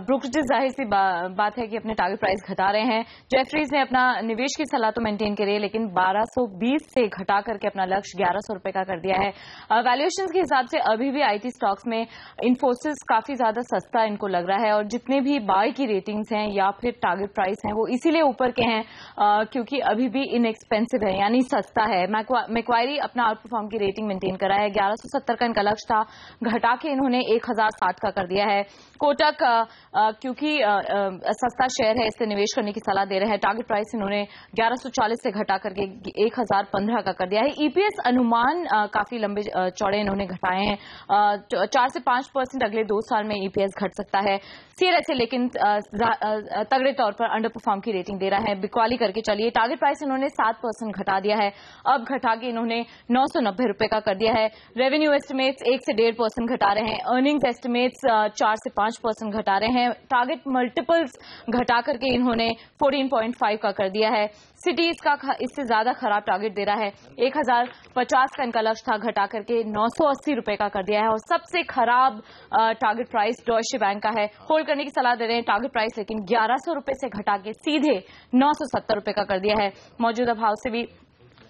ब्रोकरेज जाहिर सी बात है कि अपने टारगेट प्राइस घटा रहे हैं। जेफरीज ने अपना निवेश की सलाह तो मेंटेन करी है, लेकिन 1220 से घटा करके अपना लक्ष्य 1100 रुपए का कर दिया है। वैल्यूएशन के हिसाब से अभी भी आईटी स्टॉक्स में इन्फोसिस काफी ज्यादा सस्ता इनको लग रहा है, और जितने भी बाय की रेटिंग्स हैं या फिर टारगेट प्राइस हैं वो इसीलिए ऊपर के हैं क्योंकि अभी भी इनएक्सपेंसिव है, यानी सस्ता है। मैक्वायरी अपना आउट परफॉर्म की रेटिंग मेंटेन करा है। 1170 का इनका लक्ष्य था, घटा के इन्होंने 1060 का कर दिया है। कोटक क्योंकि सस्ता शेयर है इसलिए निवेश करने की सलाह दे रहे हैं। टारगेट प्राइस इन्होंने 1140 से घटा करके 1015 का कर दिया है। ईपीएस अनुमान काफी लंबे चौड़े इन्होंने घटाए हैं। 4 से 5% अगले 2 साल में ईपीएस घट सकता है। सीएलएसए लेकिन तगड़े तौर पर अंडर परफॉर्म की रेटिंग दे रहा है। बिकवाली करके चलिए। टारगेट प्राइस इन्होंने 7% घटा दिया है, अब घटा के इन्होंने 990 रुपए का कर दिया है। रेवेन्यू एस्टिमेट्स 1 से 1.5% घटा रहे हैं। अर्निंग्स एस्टिमेट्स 4 से 5% घटा रहे हैं। टारगेट मल्टीपल्स घटा करके इन्होंने 14.5 का कर दिया है। सिटीज का इससे ज्यादा खराब टारगेट दे रहा है। 1050 का इनका लक्ष्य था, घटा करके 980 रुपए का कर दिया है। और सबसे खराब टारगेट प्राइस डॉयचे बैंक का है, होल्ड करने की सलाह दे रहे हैं टारगेट प्राइस, लेकिन 1100 रुपए से घटा के सीधे 970 रुपए का कर दिया है। मौजूदा भाव से भी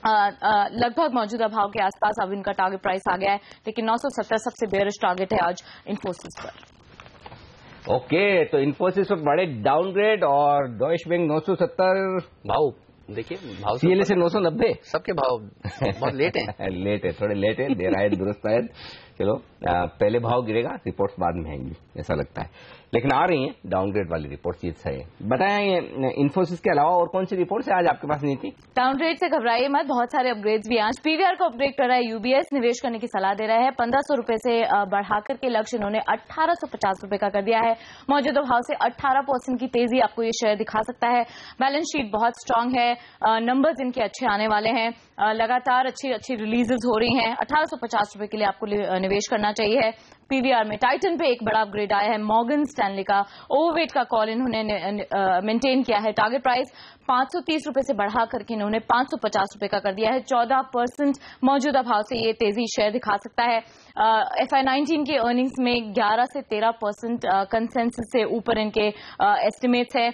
लगभग मौजूदा भाव के आसपास अब इनका टारगेट प्राइस आ गया है, लेकिन 970 सबसे बेयरिश टारगेट है आज इन्फोसिस पर। ओके, तो इन्फोसिस पर बड़े डाउनग्रेड और डॉयचे बैंक 970 भाव देखिए, भाव सीएलए से 990 सबके भाव बहुत लेट है। लेट है, थोड़े लेट है, देर आए दुरुस्त आए। चलो पहले भाव गिरेगा, रिपोर्ट्स बाद में आएंगी ऐसा लगता है, लेकिन आ रही हैं डाउनग्रेड वाली रिपोर्ट। ये सही है। बताएं इन्फोसिस के अलावा और कौन सी रिपोर्ट्स है आज आपके पास नीति? डाउनग्रेड से घबराइए मत, बहुत सारे अपग्रेड्स भी आज। पीवीआर को अपग्रेड कर रहा है यूबीएस, निवेश करने की सलाह दे रहा है। 1500 रुपए से बढ़ाकर के लक्ष्य इन्होंने 1850 रुपए का कर दिया है। मौजूदा भाव से 18% की तेजी आपको ये शेयर दिखा सकता है। बैलेंस शीट बहुत स्ट्रांग है, नंबर्स इनके अच्छे आने वाले हैं, लगातार अच्छी रिलीजेस हो रही हैं। 1850 रुपए के लिए आपको निवेश करना चाहिए। पीवीआर में टाइटन पे एक बड़ा अपग्रेड आया है। मॉर्गन स्टैनली का ओवरवेट का कॉल इन्होंने मेंटेन किया है। टारगेट प्राइस 530 रुपए से बढ़ा करके इन्होंने 550 रुपए का कर दिया है। 14% मौजूदा भाव से ये तेजी शेयर दिखा सकता है। FY19 के अर्निंग्स में 11 से 13% कंसेंसस से ऊपर इनके एस्टिमेट्स है।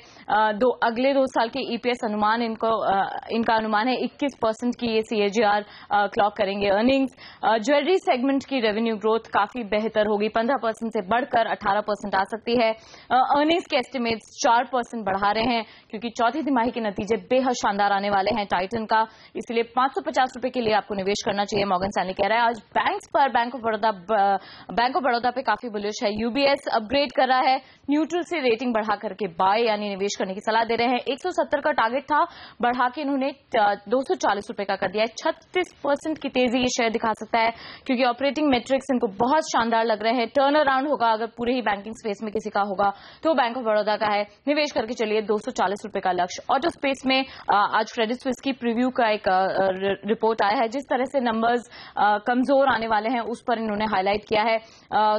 अगले 2 साल के ईपीएस अनुमान इनका अनुमान है 21% की ये CAGR क्लॉक करेंगे। अर्निंग्स ज्वेलरी सेगमेंट की रेवेन्यू ग्रोथ काफी बेहतर होगी, 15% से बढ़कर 18% आ सकती है। अर्निंग्स के एस्टिमेट्स 4% बढ़ा रहे हैं क्योंकि चौथी तिमाही के नतीजे बेहद शानदार आने वाले हैं टाइटन का, इसलिए 550 रुपए के लिए आपको निवेश करना चाहिए। मॉर्गन स्टैनली कह रहा है। आज बैंक्स पर बैंक ऑफ बड़ौदा पे काफी बुलिश है। यूबीएस अपग्रेड कर रहा है, न्यूट्रल से रेटिंग बढ़ा करके बाय यानी निवेश करने की सलाह दे रहे हैं। 170 का टारगेट था, बढ़ा के इन्होंने 240 रुपए का कर दिया है। 36% की तेजी ये शेयर दिखा सकता है क्योंकि ऑपरेटिंग मेट्रिक्स इनको बहुत शानदार लग रहे हैं। टर्न अराउंड होगा अगर पूरे ही बैंकिंग स्पेस में किसी का होगा तो बैंक ऑफ बड़ौदा का है। निवेश करके चलिए 240 रुपए का लक्ष्य। ऑटो स्पेस में आज क्रेडिट स्विस की प्रीव्यू का एक रिपोर्ट आया है। जिस तरह से नंबर्स कमजोर आने वाले हैं उस पर इन्होंने हाईलाइट किया है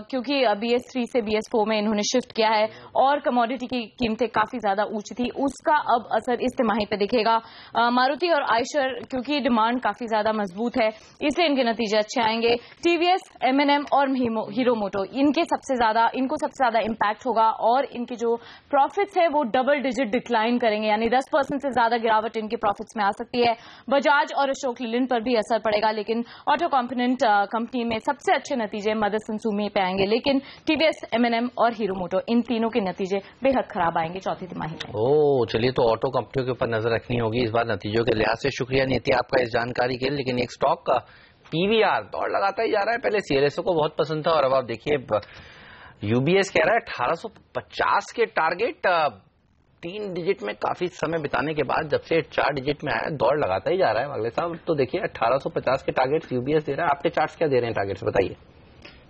क्योंकि BS3 से BS4 में इन्होंने शिफ्ट किया है और कमोडिटी की कीमतें काफी ज्यादा ऊंची थी, उसका अब असर इस तिमाही पे दिखेगा। मारुति और आयशर क्योंकि डिमांड काफी ज्यादा मजबूत है इसलिए इनके नतीजे अच्छे आएंगे। टीवीएस, M&M और हीरो मोटो, इनको सबसे ज्यादा इम्पैक्ट होगा और इनके जो प्रॉफिट्स है वो डबल डिजिट डिक्लाइन करेंगे, यानी 10% से ज्यादा गिरावट इनके प्रॉफिट्स में आ सकती है। बजाज और अशोक लीलैंड पर भी असर पड़ेगा, लेकिन ऑटो कंपोनेंट कंपनी में सबसे अच्छे नतीजे मदरसन सुमी पे आएंगे, लेकिन टीवीएस, एमएनएम और हीरो मोटो इन तीनों के नतीजे बेहद खराब आएंगे चौथी तिमाही में। चलिए, तो ऑटो कंपनियों के ऊपर नजर रखनी होगी इस बार नतीजों के लिहाज से। शुक्रिया नीति आपका इस जानकारी के लिए। लेकिन एक स्टॉक का पीवीआर दौड़ लगाता ही जा रहा है। पहले सीएलएसओ को बहुत पसंद था और अब आप देखिए यूबीएस कह रहा है 1850 के टारगेट 3 डिजिट में काफी समय बिताने के बाद जब से 4 डिजिट में आया, दौड़ लगाता ही जा रहा है वागले साहब। तो देखिए 1850 के टारगेट यूबीएस दे रहा है। आपके चार्ट्स क्या दे रहे हैं टारगेट्स, बताइए।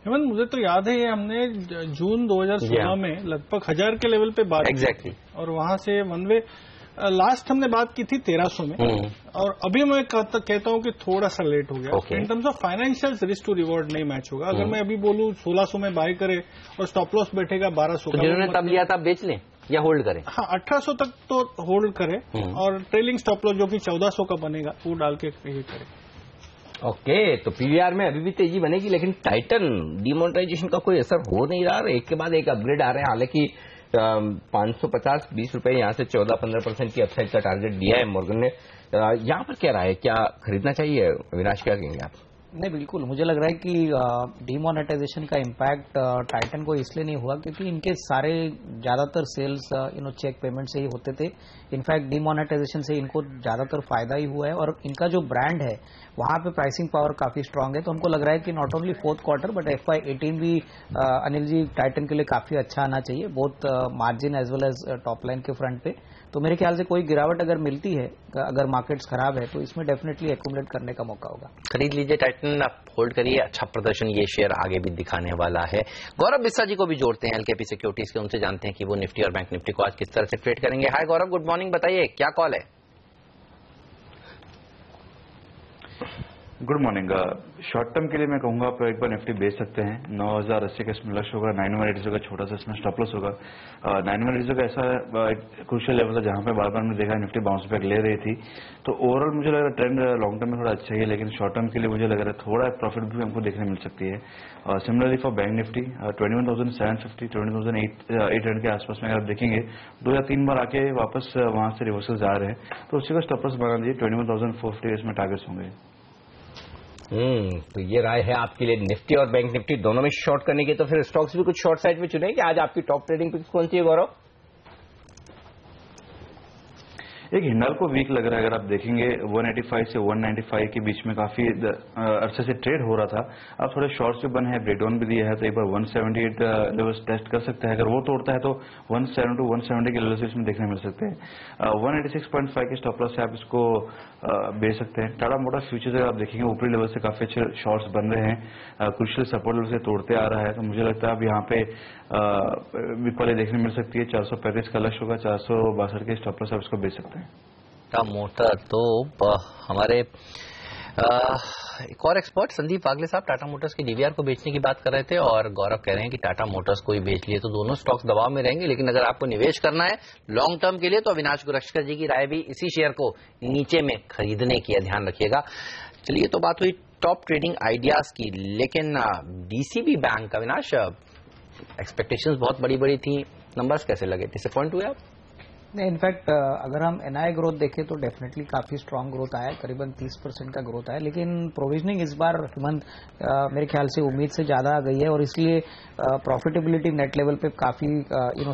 हेमंत, मुझे तो याद है ये हमने जून 2016 में लगभग 1000 के लेवल पे बात एग्जैक्टली और वहां से वन वे लास्ट हमने बात की थी 1300 में और अभी मैं कहता हूं कि थोड़ा सा लेट हो गया। In terms of financial risk to reward नहीं मैच होगा। अगर मैं अभी बोलूं 1600 में बाय करे और स्टॉप लॉस बैठेगा 1200 का, जिन्होंने तब लिया था बेच लें या होल्ड करें? हाँ, 1800 तक तो होल्ड करें और ट्रेलिंग स्टॉप लॉस जो कि 1400 का बनेगा वो डाल के करें। ओके, तो पीवीआर में अभी भी तेजी बनेगी, लेकिन टाइटन डिमोनेटाइजेशन का कोई असर हो नहीं रहा। एक के बाद एक अपग्रेड आ रहे हैं। हालांकि 550-20 रुपए यहां से 14-15% की अपसाइड का टारगेट दिया है मॉर्गन ने। यहां पर क्या रहा है, क्या खरीदना चाहिए? अविनाश, क्या कहेंगे आप? नहीं, बिल्कुल मुझे लग रहा है कि डिमोनेटाइजेशन का इम्पैक्ट टाइटन को इसलिए नहीं हुआ क्योंकि इनके सारे ज्यादातर सेल्स चेक पेमेंट से ही होते थे। इनफैक्ट डिमोनेटाइजेशन से इनको ज्यादातर फायदा ही हुआ है और इनका जो ब्रांड है वहां पे प्राइसिंग पावर काफी स्ट्रांग है। तो हमको लग रहा है कि not only fourth quarter but FY18 भी अनिल जी टाइटन के लिए काफी अच्छा आना चाहिए, both margin as well as top line के फ्रंट पे। तो मेरे ख्याल से कोई गिरावट अगर मिलती है, अगर मार्केट्स खराब है तो इसमें डेफिनेटली एक्यूमुलेट करने का मौका होगा। खरीद लीजिए टाइटन, आप होल्ड करिए। अच्छा प्रदर्शन ये शेयर आगे भी दिखाने वाला है। गौरव बिस्सा जी को भी जोड़ते हैं एलकेपी सिक्योरिटीज के, उनसे जानते हैं कि वो निफ्टी और बैंक निफ्टी को आज किस तरह से ट्रेड करेंगे। हाय गौरव, गुड मॉर्निंग, बताइए क्या कॉल है? Good morning. शॉर्ट टर्म के लिए मैं कहूंगा आप एक बार निफ्टी बेच सकते हैं। 9080 का इसमें लक्ष्य होगा, 9180 का छोटा सा इसमें स्टॉप लॉस होगा। 9180 का ऐसा क्रूशियल लेवल था जहां पे बार बार हमने देखा निफ्टी बाउंस बैक ले रही थी। तो ओवरऑल मुझे लग रहा है ट्रेंड लॉन्ग टर्म में थोड़ा अच्छा ही है, लेकिन शॉर्ट टर्म के लिए मुझे लग रहा है थोड़ा प्रॉफिट भी हमको देखने मिल सकती है। सिमिलरली फॉर बैंक निफ्टी 21,750 21,800 के आसपास में अगर आप देखेंगे 2 या 3 बार आके वापस वहां से रिवर्सल जा रहे हैं, तो उसी का स्टॉप लॉस बना दिए। 21,450 इसमें टारगेट्स होंगे। तो ये राय है आपके लिए निफ्टी और बैंक निफ्टी दोनों में शॉर्ट करने की। तो फिर स्टॉक्स भी कुछ शॉर्ट साइड में चुने कि आज आपकी टॉप ट्रेडिंग पिक्स कौन सी है गौरव? एक हिंडाल्को वीक लग रहा है। अगर आप देखेंगे 185 से 195 के बीच में काफी अरसे से ट्रेड हो रहा था। अब थोड़े शॉर्ट्स भी बने हैं, ब्रेकडाउन भी दिया है, तो एक बार 178 लेवल्स टेस्ट कर सकते हैं। अगर वो तोड़ता है तो 170 170 के लेवल्स इसमें देखने मिल सकते हैं। 186.5 के स्टॉप लॉस से आप इसको बेच सकते हैं। टाटा मोटर्स फ्यूचर्स अगर आप देखेंगे ऊपरी लेवल से काफी अच्छे शॉर्ट्स बन रहे हैं, क्रूशियल सपोर्ट लेवल से तोड़ते आ रहा है। तो मुझे लगता है अब यहाँ पे विपल देखने मिल सकती है। 435 का लक्ष्य होगा, 462 के स्टॉप लॉस आप इसको बेच सकते हैं। टाटा मोटर तो हमारे एक और एक्सपर्ट संदीप वागले साहब टाटा मोटर्स की डीवीआर को बेचने की बात कर रहे थे और गौरव कह रहे हैं कि टाटा मोटर्स को ही बेच लिए, तो दोनों स्टॉक्स दबाव में रहेंगे। लेकिन अगर आपको निवेश करना है लॉन्ग टर्म के लिए तो अविनाश गुरश्कर जी की राय भी इसी शेयर को नीचे में खरीदने की है, ध्यान रखिएगा। चलिए, तो बात हुई टॉप ट्रेडिंग आइडियाज की, लेकिन डीसीबी बैंक, अविनाश एक्सपेक्टेशंस बहुत बड़ी बड़ी थी, नंबर्स कैसे लगे, डिसअपॉइंट हुए आप? नहीं, इनफैक्ट अगर हम एनआई ग्रोथ देखें तो डेफिनेटली काफी स्ट्रांग ग्रोथ आया है, करीबन 30% का ग्रोथ आया, लेकिन प्रोविजनिंग इस बार हेमंत मेरे ख्याल से उम्मीद से ज्यादा आ गई है और इसलिए प्रॉफिटेबिलिटी नेट लेवल पे काफी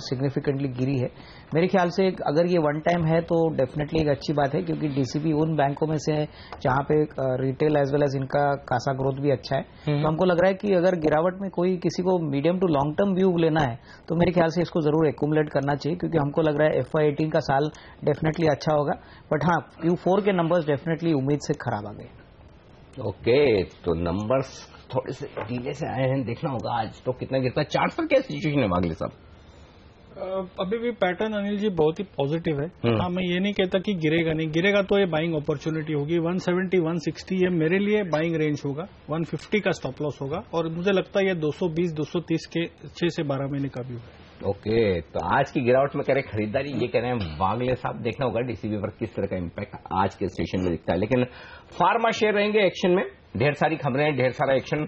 सिग्निफिकेंटली गिरी है। मेरे ख्याल से अगर ये वन टाइम है तो डेफिनेटली एक अच्छी बात है, क्योंकि डीसीबी उन बैंकों में से है जहां पे रिटेल एज वेल एज इनका खासा ग्रोथ भी अच्छा है। तो हमको लग रहा है कि अगर गिरावट में कोई किसी को medium to long term view लेना है तो मेरे ख्याल से इसको जरूर एक्यूमुलेट करना चाहिए, क्योंकि हमको लग रहा है FY18 का साल डेफिनेटली अच्छा होगा। बट हाँ, Q4 के नंबर्स डेफिनेटली उम्मीद से खराब आ गए। ओके, तो नंबर्स थोड़े से डीले से आए हैं, देखना होगा आज तो कितना गिरता है। चार्ट पर क्या सिचुएशन है वागले साहब? अभी भी पैटर्न अनिल जी बहुत ही पॉजिटिव है। हाँ, मैं ये नहीं कहता कि गिरेगा नहीं, गिरेगा तो ये बाइंग अपॉर्चुनिटी होगी। 170 160 ये मेरे लिए बाइंग रेंज होगा, 150 का स्टॉप लॉस होगा और मुझे लगता है ये 220 230 के 6 से 12 महीने का व्यू है। ओके, तो आज की गिरावट में कह रहे खरीदारी, ये कह रहे हैं वागले साहब, देखना होगा डीसीबी पर किस तरह का इम्पैक्ट आज के सेशन में दिखता है। लेकिन फार्मा शेयर रहेंगे एक्शन में। ढेर सारी खबरें, ढेर सारा एक्शन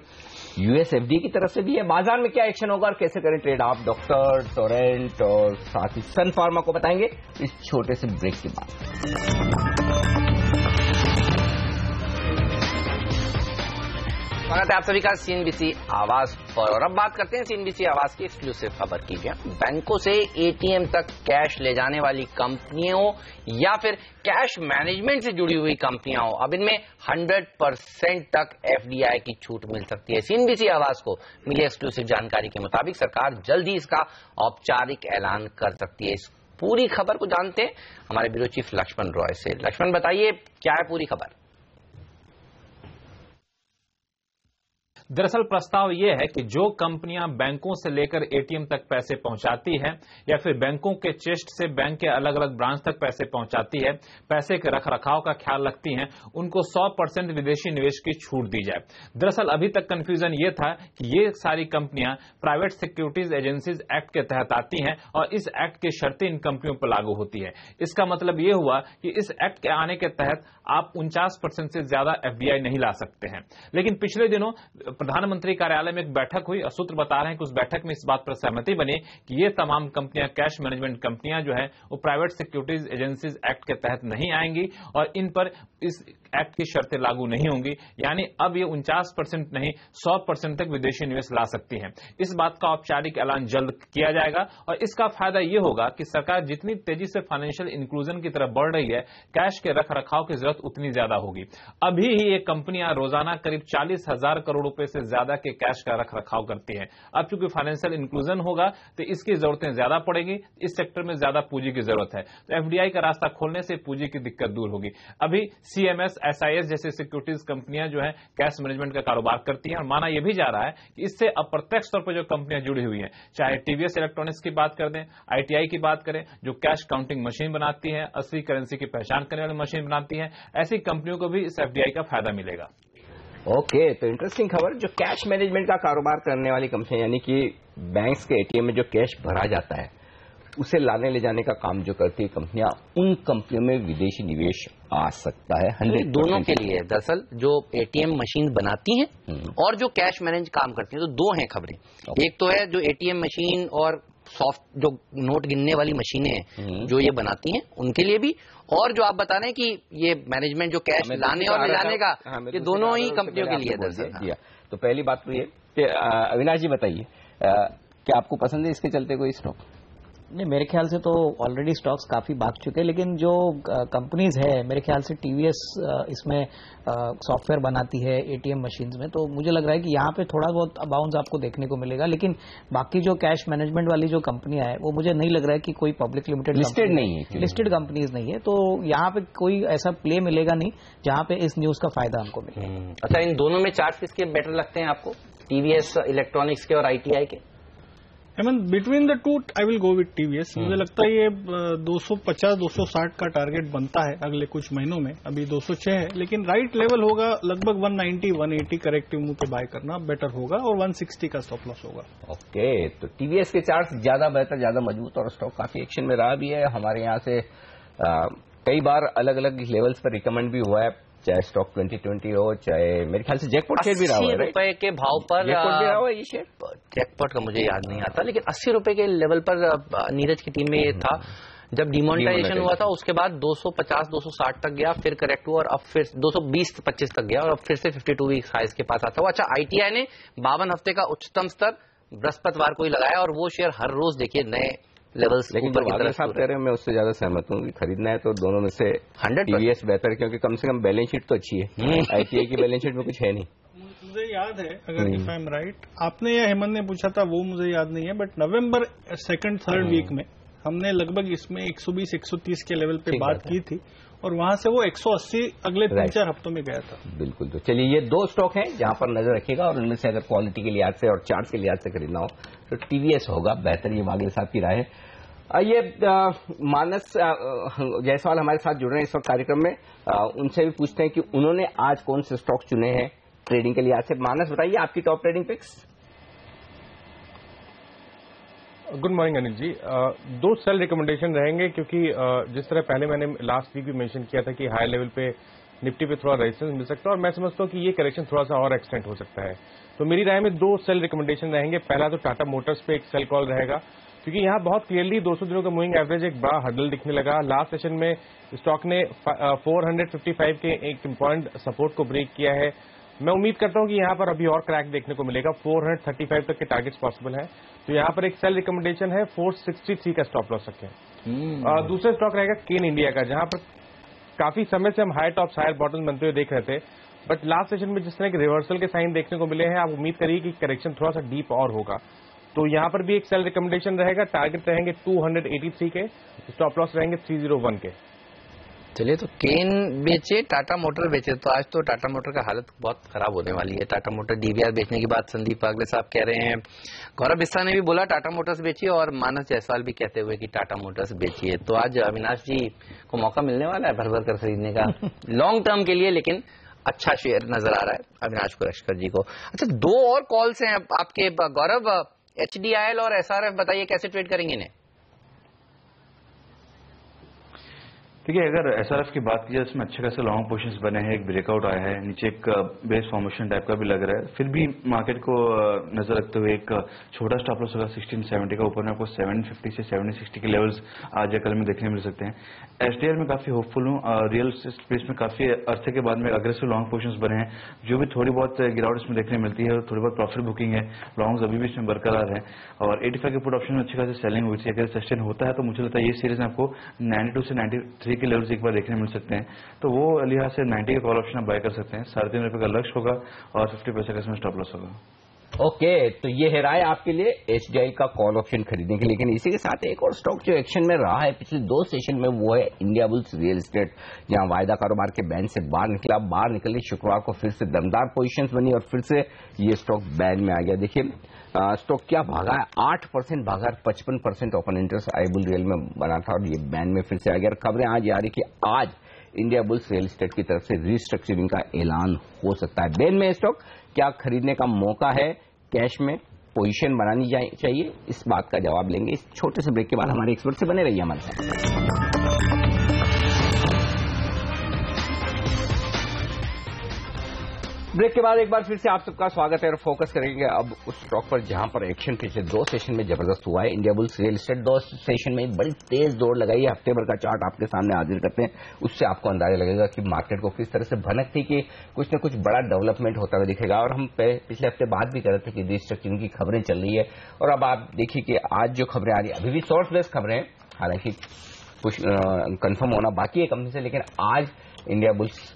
यूएसएफडी की तरफ से भी है। बाजार में क्या एक्शन होगा और कैसे करें ट्रेड, आप डॉक्टर टोरेंट और साथ ही सन फार्मा को बताएंगे इस छोटे से ब्रेक के बाद। स्वागत है आप सभी का सीएनबीसी आवाज पर। और अब बात करते हैं सीएनबीसी आवाज की एक्सक्लूसिव खबर की। बैंकों से एटीएम तक कैश ले जाने वाली कंपनियों या फिर कैश मैनेजमेंट से जुड़ी हुई कंपनियां हो, अब इनमें 100% तक एफडीआई की छूट मिल सकती है। सीएनबीसी आवाज को मिली एक्सक्लूसिव जानकारी के मुताबिक सरकार जल्द ही इसका औपचारिक ऐलान कर सकती है। इस पूरी खबर को जानते हैं हमारे ब्यूरो चीफ लक्ष्मण रॉय से। लक्ष्मण, बताइए क्या है पूरी खबर। दरअसल प्रस्ताव यह है कि जो कंपनियां बैंकों से लेकर एटीएम तक पैसे पहुंचाती हैं या फिर बैंकों के चेस्ट से बैंक के अलग अलग ब्रांच तक पैसे पहुंचाती है, पैसे के रखरखाव का ख्याल रखती हैं, उनको 100% विदेशी निवेश की छूट दी जाए। दरअसल अभी तक कंफ्यूजन ये था कि ये सारी कंपनियां प्राइवेट सिक्योरिटीज एजेंसीज एक्ट के तहत आती हैं और इस एक्ट की शर्तें इन कंपनियों पर लागू होती है। इसका मतलब ये हुआ कि इस एक्ट के आने के तहत आप 49% से ज्यादा एफडीआई नहीं ला सकते हैं। लेकिन पिछले दिनों प्रधानमंत्री कार्यालय में एक बैठक हुई और सूत्र बता रहे हैं कि उस बैठक में इस बात पर सहमति बनी कि ये तमाम कंपनियां, कैश मैनेजमेंट कंपनियां जो है वो प्राइवेट सिक्योरिटीज एजेंसीज एक्ट के तहत नहीं आएंगी और इन पर इस एक्ट की शर्तें लागू नहीं होंगी। यानी अब ये 49% नहीं 100% तक विदेशी निवेश ला सकती हैं। इस बात का औपचारिक ऐलान जल्द किया जाएगा और इसका फायदा ये होगा कि सरकार जितनी तेजी से फाइनेंशियल इंक्लूजन की तरफ बढ़ रही है, कैश के रख रखाव की जरूरत उतनी ज्यादा होगी। अभी ही ये कंपनियां रोजाना करीब 40,000 करोड़ रुपए से ज्यादा के कैश का रख रखाव करती हैं। अब चूंकि फाइनेंशियल इंक्लूजन होगा तो इसकी जरूरतें ज्यादा पड़ेंगी, इस सेक्टर में ज्यादा पूंजी की जरूरत है। तो एफडीआई का रास्ता खोलने से पूंजी की दिक्कत दूर होगी। अभी सीएमएस, एसआईएस जैसे सिक्योरिटीज कंपनियां जो है कैश मैनेजमेंट का कारोबार करती हैं और माना यह भी जा रहा है कि इससे अप्रत्यक्ष तौर पर जो कंपनियां जुड़ी हुई हैं, चाहे टीवीएस इलेक्ट्रॉनिक्स की बात कर दें, आईटीआई की बात करें जो कैश काउंटिंग मशीन बनाती है, असली करेंसी की पहचान करने वाली मशीन बनाती है, ऐसी कंपनियों को भी इस एफडीआई का फायदा मिलेगा। ओके, तो इंटरेस्टिंग खबर। जो कैश मैनेजमेंट का कारोबार करने वाली कंपनियां, यानी कि बैंक्स के एटीएम में जो कैश भरा जाता है उसे लाने ले जाने का काम जो करती है कंपनियां, उन कंपनियों में विदेशी निवेश आ सकता है 100%। दोनों के लिए दरअसल जो एटीएम मशीन बनाती हैं और जो कैश मैनेज काम करती हैं, तो दो हैं खबरें। एक तो है जो एटीएम मशीन और सॉफ्ट जो नोट गिनने वाली मशीनें हैं जो ये बनाती हैं उनके लिए भी, और जो आप बता रहे हैं कि ये मैनेजमेंट जो कैश लाने और ले जाने का, ये दोनों ही कंपनियों के लिए दरअसल। तो पहली बात तो ये कि अविनाश जी बताइए, क्या आपको पसंद है इसके चलते कोई स्टॉक? नहीं, मेरे ख्याल से तो ऑलरेडी स्टॉक्स काफी भाग चुके हैं, लेकिन जो कंपनीज है मेरे ख्याल से टीवीएस इसमें सॉफ्टवेयर बनाती है एटीएम मशीन्स में, तो मुझे लग रहा है कि यहाँ पे थोड़ा बहुत बाउंस आपको देखने को मिलेगा। लेकिन बाकी जो कैश मैनेजमेंट वाली जो कंपनियां है वो मुझे नहीं लग रहा है कि कोई पब्लिक लिमिटेड लिस्टेड नहीं है, लिस्टेड कंपनीज नहीं है, तो यहाँ पे कोई ऐसा प्ले मिलेगा नहीं जहाँ पे इस न्यूज का फायदा हमको मिले। अच्छा, इन दोनों में चार्ट किसके बेटर लगते हैं आपको, टीवीएस इलेक्ट्रॉनिक्स के और आईटीआई के? Between the two I will go with TVS. मुझे लगता है ये 250-260 का टारगेट बनता है अगले कुछ महीनों में। अभी 206 है, लेकिन राइट लेवल होगा लगभग 190-180 करेक्टिव मूव पे बाय करना बेटर होगा और 160 का स्टॉप लॉस होगा। ओके, तो टीवीएस के चार्ट ज्यादा बेहतर, ज्यादा मजबूत और स्टॉक काफी एक्शन में रहा भी है। हमारे यहाँ से कई बार अलग अलग लेवल्स पर रिकमेंड भी हुआ है, चाहे स्टॉक 2020 हो, चाहे मेरे ख्याल से जैकपॉट शेयर भी रहा है। 80 रुपए के भाव पर जैकपॉट भी रहा हुआ ये शेयर। जैकपॉट का मुझे याद नहीं आता, लेकिन 80 रुपए के लेवल पर नीरज की टीम में ये था जब डिमोनेटाइजेशन हुआ था। उसके बाद 250-260 तक गया, फिर करेक्ट हुआ और अब फिर 220-25 तक गया और अब फिर से 52 वीक हाइस के पास आता हुआ। अच्छा, आईटीआई ने 52 हफ्ते का उच्चतम स्तर बृहस्पतिवार को ही लगाया और वो शेयर हर रोज देखिए नए लेवल्स। लेकिन जो वाले साहब कह रहे हैं मैं उससे ज्यादा सहमत हूँ कि खरीदना है तो दोनों में से 100% टीवीएस बेहतर, क्योंकि कम से कम बैलेंस शीट तो अच्छी है। आईटीआई की बैलेंस शीट में कुछ है नहीं। मुझे याद है, अगर इफ आई एम राइट, आपने या हेमंत ने पूछा था वो मुझे याद नहीं है, बट नवंबर 2nd-3rd वीक में हमने लगभग इसमें 120-130 के लेवल पे बात की थी और वहां से वो 180 अगले 3-4 हफ्तों में गया था। बिल्कुल, तो चलिए ये दो स्टॉक हैं जहां पर नजर रखिएगा और उनमें से अगर क्वालिटी के लिहाज से और चार्ट के लिहाज से खरीदना हो तो टीवीएस होगा बेहतर। ये वागले साहब की राय है। आइए मानस जायसवाल हमारे साथ जुड़ रहे हैं इस वक्त कार्यक्रम में, उनसे भी पूछते हैं कि उन्होंने आज कौन से स्टॉक चुने हैं ट्रेडिंग के लिहाज से। मानस बताइए आपकी top trading picks. Good morning Anil ji. दो सेल रिकमेंडेशन रहेंगे क्योंकि जिस तरह पहले मैंने लास्ट वीक भी मेंशन किया था कि हाई लेवल पे निफ्टी पे थोड़ा रेजिस्टेंस मिल सकता है और मैं समझता हूँ कि ये करेक्शन थोड़ा सा और एक्सटेंड हो सकता है। तो मेरी राय में 2 सेल रिकमेंडेशन रहेंगे। पहला तो टाटा मोटर्स पे एक सेल कॉल रहेगा, क्योंकि यहाँ बहुत क्लियरली 200 दिनों का मूविंग एवरेज एक बड़ा हर्डल दिखने लगा। लास्ट सेशन में स्टॉक ने 455 के एक इम्पॉर्टेंट सपोर्ट को ब्रेक किया है। मैं उम्मीद करता हूँ कि यहाँ पर अभी और क्रैक देखने को मिलेगा। 435 तक के टारगेट्स पॉसिबल है, तो यहाँ पर एक सेल रिकमेंडेशन है। 463 का स्टॉप लॉस रखें। दूसरा स्टॉक रहेगा केन इंडिया का, जहां पर काफी समय से हम हाई टॉप्स हायर बॉटम बनते हुए देख रहे थे, बट लास्ट सेशन में जिस तरह के रिवर्सल के साइन देखने को मिले हैं, आप उम्मीद करिए कि करेक्शन थोड़ा सा डीप और होगा। तो यहाँ पर भी एक सेल रिकमेंडेशन रहेगा। टारगेट रहेंगे 283 के, स्टॉप लॉस रहेंगे 301 के। चलिए, तो केन बेचे, टाटा मोटर बेचे, तो आज तो टाटा मोटर का हालत बहुत खराब होने वाली है। टाटा मोटर डीवीआर बेचने की बात संदीप वागले साहब कह रहे हैं, गौरव बिस्सा ने भी बोला टाटा मोटर्स बेचिए और मानस जायसवाल भी कहते हुए कि टाटा मोटर्स बेचिए। तो आज अविनाश जी को मौका मिलने वाला है भर भर कर खरीदने का लॉन्ग टर्म के लिए, लेकिन अच्छा शेयर नजर आ रहा है अविनाश कुरश्कर जी को। अच्छा, 2 और कॉल्स हैं आपके गौरव, HDIL और SRF, बताइए कैसे ट्रेड करेंगे इन्हें? देखिए, अगर SRF की बात की जाए, इसमें अच्छे खासे लॉन्ग पोजीशंस बने हैं, एक ब्रेकआउट आया है, नीचे एक बेस फॉर्मेशन टाइप का भी लग रहा है। फिर भी मार्केट को नजर रखते हुए एक छोटा स्टॉप लॉस होगा 1670 का। ऊपर में आपको 750 से 760 के लेवल्स आज या कल में देखने मिल सकते हैं। SDL में काफी होपफुल हूँ। रियल स्पेस में काफी अरसे के बाद में अग्रेसिव लॉन्ग पोजीशंस बने हैं। जो भी थोड़ी बहुत गिरावट इसमें देखने मिलती है, थोड़ी बहुत प्रॉफिट बुकिंग है, लॉन्ग्स अभी भी इसमें बरकरार है। और 85 के पुट ऑप्शन में अच्छी खासी सेलिंग हुई थी। अगर सस्टेन होता है तो मुझे लगता है ये सीरीज में आपको 92 से 93 के लेवल्स एक बार देखने मिल सकते हैं। तो वो लिहाज से 90 का कॉल ऑप्शन आप बाय कर सकते हैं। 3.5 का लक्ष्य होगा और 50 पैसे का इसमें स्टॉप लॉस होगा। ओके, तो ये है राय आपके लिए HDI का कॉल ऑप्शन खरीदने के लिए। लेकिन इसी के साथ एक और स्टॉक जो एक्शन में रहा है पिछले 2 सेशन में, वो है इंडिया बुल्स रियल एस्टेट, जहां वायदा कारोबार के बैन से बाहर निकला। बाहर निकलने शुक्रवार को फिर से दमदार पोजीशंस बनी और फिर से ये स्टॉक बैन में आ गया। देखिए स्टॉक क्या भागा है, 8% भागा, 55% ओपन इंटरेस्ट आईबुल रियल में बना था और ये बैन में फिर से आ गया। और खबरें आज आ रही कि आज इंडिया बुल्स रियल एस्टेट की तरफ से रिस्ट्रक्चरिंग का ऐलान हो सकता है। बैन में स्टॉक क्या खरीदने का मौका है, कैश में पोजीशन बनानी चाहिए, इस बात का जवाब लेंगे इस छोटे से ब्रेक के बाद। हमारे एक्सपर्ट से बने रहिए हमारे साथ। ब्रेक के बाद एक बार फिर से आप सबका स्वागत है और फोकस करेंगे अब उस स्टॉक पर जहां पर एक्शन पिछले 2 सेशन में जबरदस्त हुआ है। India bulls real estate 2 session में बड़ी तेज दौड़ लगाई है। हफ्ते भर का चार्ट आपके सामने हाजिर करते हैं, उससे आपको अंदाजा लगेगा कि मार्केट को किस तरह से भनक थी कि कुछ न कुछ बड़ा डेवलपमेंट होता हुआ दिखेगा। और हम पिछले हफ्ते बात भी कर रहे थे कि रिस्ट्रक्चरिंग की खबरें चल रही है और अब आप देखिए कि आज जो खबरें आ रही है, अभी भी सोर्स बेस्ड खबरें हैं, हालांकि कुछ कंफर्म होना बाकी है कंपनी से, लेकिन आज इंडिया बुल्स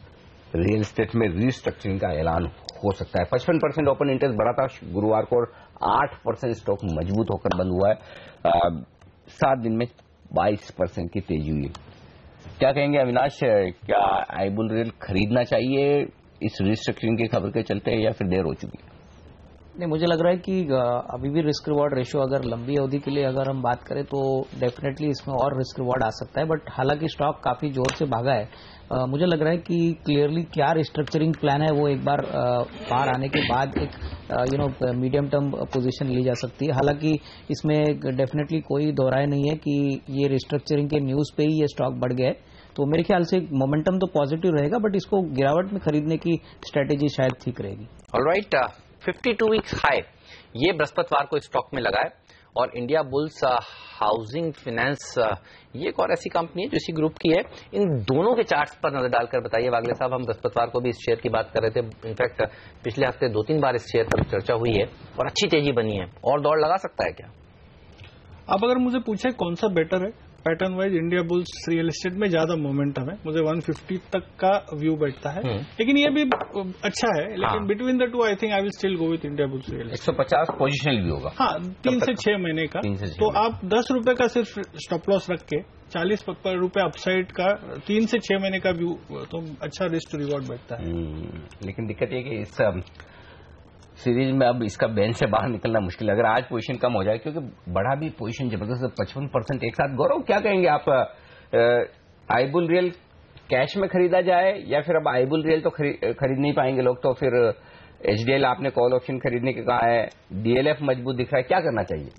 रियल एस्टेट में रिस्ट्रक्चरिंग का ऐलान हो सकता है। 55% ओपन इंटरेस्ट बढ़ा था गुरुवार को और 8% स्टॉक मजबूत होकर बंद हुआ है। 7 दिन में 22% की तेजी हुई। क्या कहेंगे अविनाश, क्या आईबुल रियल खरीदना चाहिए इस रिस्ट्रक्चरिंग की खबर के चलते या फिर देर हो चुकी है? नहीं, मुझे लग रहा है कि अभी भी रिस्क रिवॉर्ड रेशियो अगर लंबी अवधि के लिए अगर हम बात करें तो डेफिनेटली इसमें और रिस्क रिवॉर्ड आ सकता है। बट हालांकि स्टॉक काफी जोर से भागा है। मुझे लग रहा है कि क्लियरली क्या रिस्ट्रक्चरिंग प्लान है वो एक बार बाहर आने के बाद एक मीडियम टर्म पोजीशन ली जा सकती है। हालांकि इसमें डेफिनेटली कोई दोहराए नहीं है कि ये रिस्ट्रक्चरिंग के न्यूज पे ही ये स्टॉक बढ़ गया है। तो मेरे ख्याल से मोमेंटम तो पॉजिटिव रहेगा, बट इसको गिरावट में खरीदने की स्ट्रेटेजी शायद ठीक रहेगी। ऑलराइट, 52 वीक्स हाई ये बृहस्पतिवार को स्टॉक में लगा है और इंडिया बुल्स हाउसिंग फाइनेंस ये एक और ऐसी कंपनी है जो इसी ग्रुप की है। इन दोनों के चार्ट्स पर नजर डालकर बताइए वागले साहब, हम बृहस्पतिवार को भी इस शेयर की बात कर रहे थे। इनफैक्ट पिछले हफ्ते 2-3 बार इस शेयर पर चर्चा हुई है और अच्छी तेजी बनी है, और दौड़ लगा सकता है क्या? अब अगर मुझे पूछे कौन सा बेटर है, pattern wise India bulls real estate में ज्यादा मोमेंटम है, मुझे 150 तक का व्यू बैठता है, लेकिन ये भी अच्छा है। लेकिन between the two I think I will still go with India bulls real estate. 150 positional view होगा, हाँ, 3 से 6 महीने का। तो आप 10 रुपए का सिर्फ स्टॉप लॉस रख के 40 रुपए अपसाइड का 3 से 6 महीने का व्यू, तो अच्छा रिस्क टू रिवॉर्ड बैठता है। लेकिन दिक्कत ये कि इस सीरीज में अब इसका बैन से बाहर निकलना मुश्किल है। अगर आज पोजीशन कम हो जाए, क्योंकि बड़ा भी पोजीशन जबरदस्त 55% एक साथ। गौरव, क्या कहेंगे आप, आईबुल रियल कैश में खरीदा जाए या फिर अब आईबुल रियल तो खरीद नहीं पाएंगे लोग, तो फिर HDL आपने कॉल ऑप्शन खरीदने के कहा है, DLF मजबूत दिख रहा है, क्या करना चाहिए?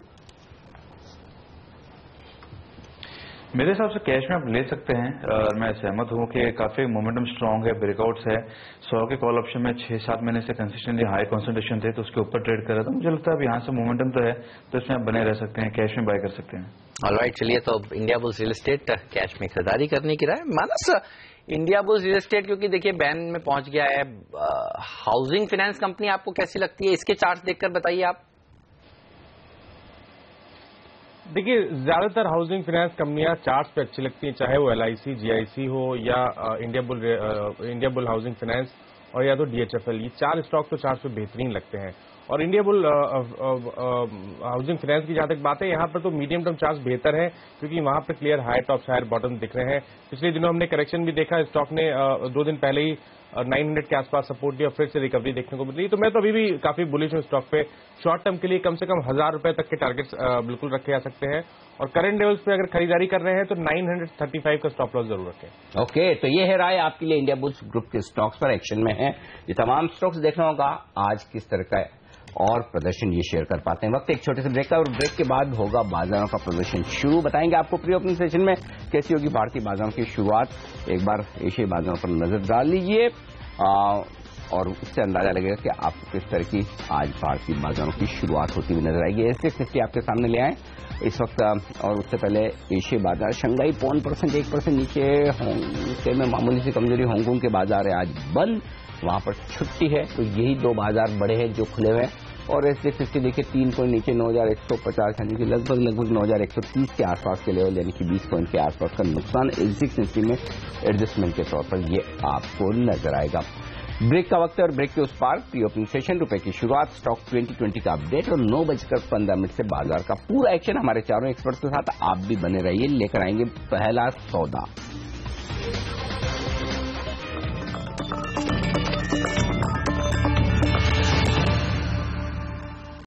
मेरे हिसाब से कैश में आप ले सकते हैं और मैं सहमत हूं कि काफी मोमेंटम स्ट्रांग है, ब्रेकआउट्स है। 100 के कॉल ऑप्शन में 6-7 महीने से कंसिस्टेंटली हाई कॉन्सेंट्रेशन थे तो उसके ऊपर ट्रेड कर रहा था। मुझे लगता है अब यहाँ से मोमेंटम तो है तो इसमें आप बने रह सकते हैं, कैश में बाय कर सकते हैं। ऑलराइट, चलिए तो India bulls real estate cash में खरीदारी करने की राय। मानस, इंडिया बुल्स रियल एस्टेट क्योंकि देखिए बैन में पहुंच गया है, हाउसिंग फाइनेंस कंपनी आपको कैसी लगती है? इसके चार्ट देखकर बताइए आप। देखिए, ज्यादातर हाउसिंग फाइनेंस कंपनियां चार्ट्स पे अच्छी लगती हैं, चाहे वो LIC, GIC हो या इंडिया बुल हाउसिंग फाइनेंस और या तो DHFL। ये 4 स्टॉक तो चार्ट्स पे बेहतरीन लगते हैं। और इंडिया बुल हाउसिंग फाइनेंस की जहां तक बात है, यहाँ पर तो मीडियम टर्म चार्ट्स बेहतर है क्योंकि वहां पर clear high tops higher bottom दिख रहे हैं। पिछले दिनों हमने करेक्शन भी देखा, स्टॉक ने 2 दिन पहले ही 900 के आसपास सपोर्ट दिया, फिर से रिकवरी देखने को मिली। तो मैं तो अभी भी काफी बुलिश हूं स्टॉक पे। शॉर्ट टर्म के लिए कम से कम 1000 रुपए तक के टारगेट्स बिल्कुल रखे जा सकते हैं और करंट लेवल्स पे अगर खरीदारी कर रहे हैं तो 935 का स्टॉप लॉस जरूर रखें। ओके, तो ये है राय आपके लिए इंडिया बुल्स ग्रुप के स्टॉक्स पर एक्शन में है। ये तमाम स्टॉक्स देखना होगा आज किस तरह का और प्रदर्शन ये शेयर कर पाते हैं। वक्त एक छोटे से ब्रेक का और ब्रेक के बाद होगा बाजारों का प्रदर्शन शुरू। बताएंगे आपको प्री ओपनिंग सेशन में कैसी होगी भारतीय बाजारों की शुरुआत। एक बार एशियाई बाजारों पर नजर डाल लीजिए और उससे अंदाजा लगेगा कि आपको किस तरह की आज भारतीय बाजारों की शुरुआत होती हुई नजर आएगी। एसएक्स निफ्टी आपके सामने ले आए इस वक्त, और उससे पहले एशियाई बाजार शंघाई 1% नीचे, हांगकांग में मामूली सी कमजोरी। हांगकांग के बाजार है आज बंद, वहां पर छुट्टी है, तो यही 2 बाजार बड़े हैं जो खुले हुए हैं। और एसएक्स निफ्टी देखिए 3 पॉइंट नीचे 9150, यानी कि लगभग 9130 के आसपास के लेवल, यानी कि 20 पॉइंट के आसपास का नुकसान एसएक्स निफ्टी में एडजस्टमेंट के तौर पर ये आपको नजर आएगा। ब्रेक का वक्त है और ब्रेक के उस पार प्री ओपनिंग सेशन, रुपए की शुरुआत, स्टॉक 2020 का अपडेट और 9:15 से बाजार का पूरा एक्शन हमारे चारों एक्सपर्ट्स के साथ। आप भी बने रहिए, लेकर आएंगे पहला सौदा।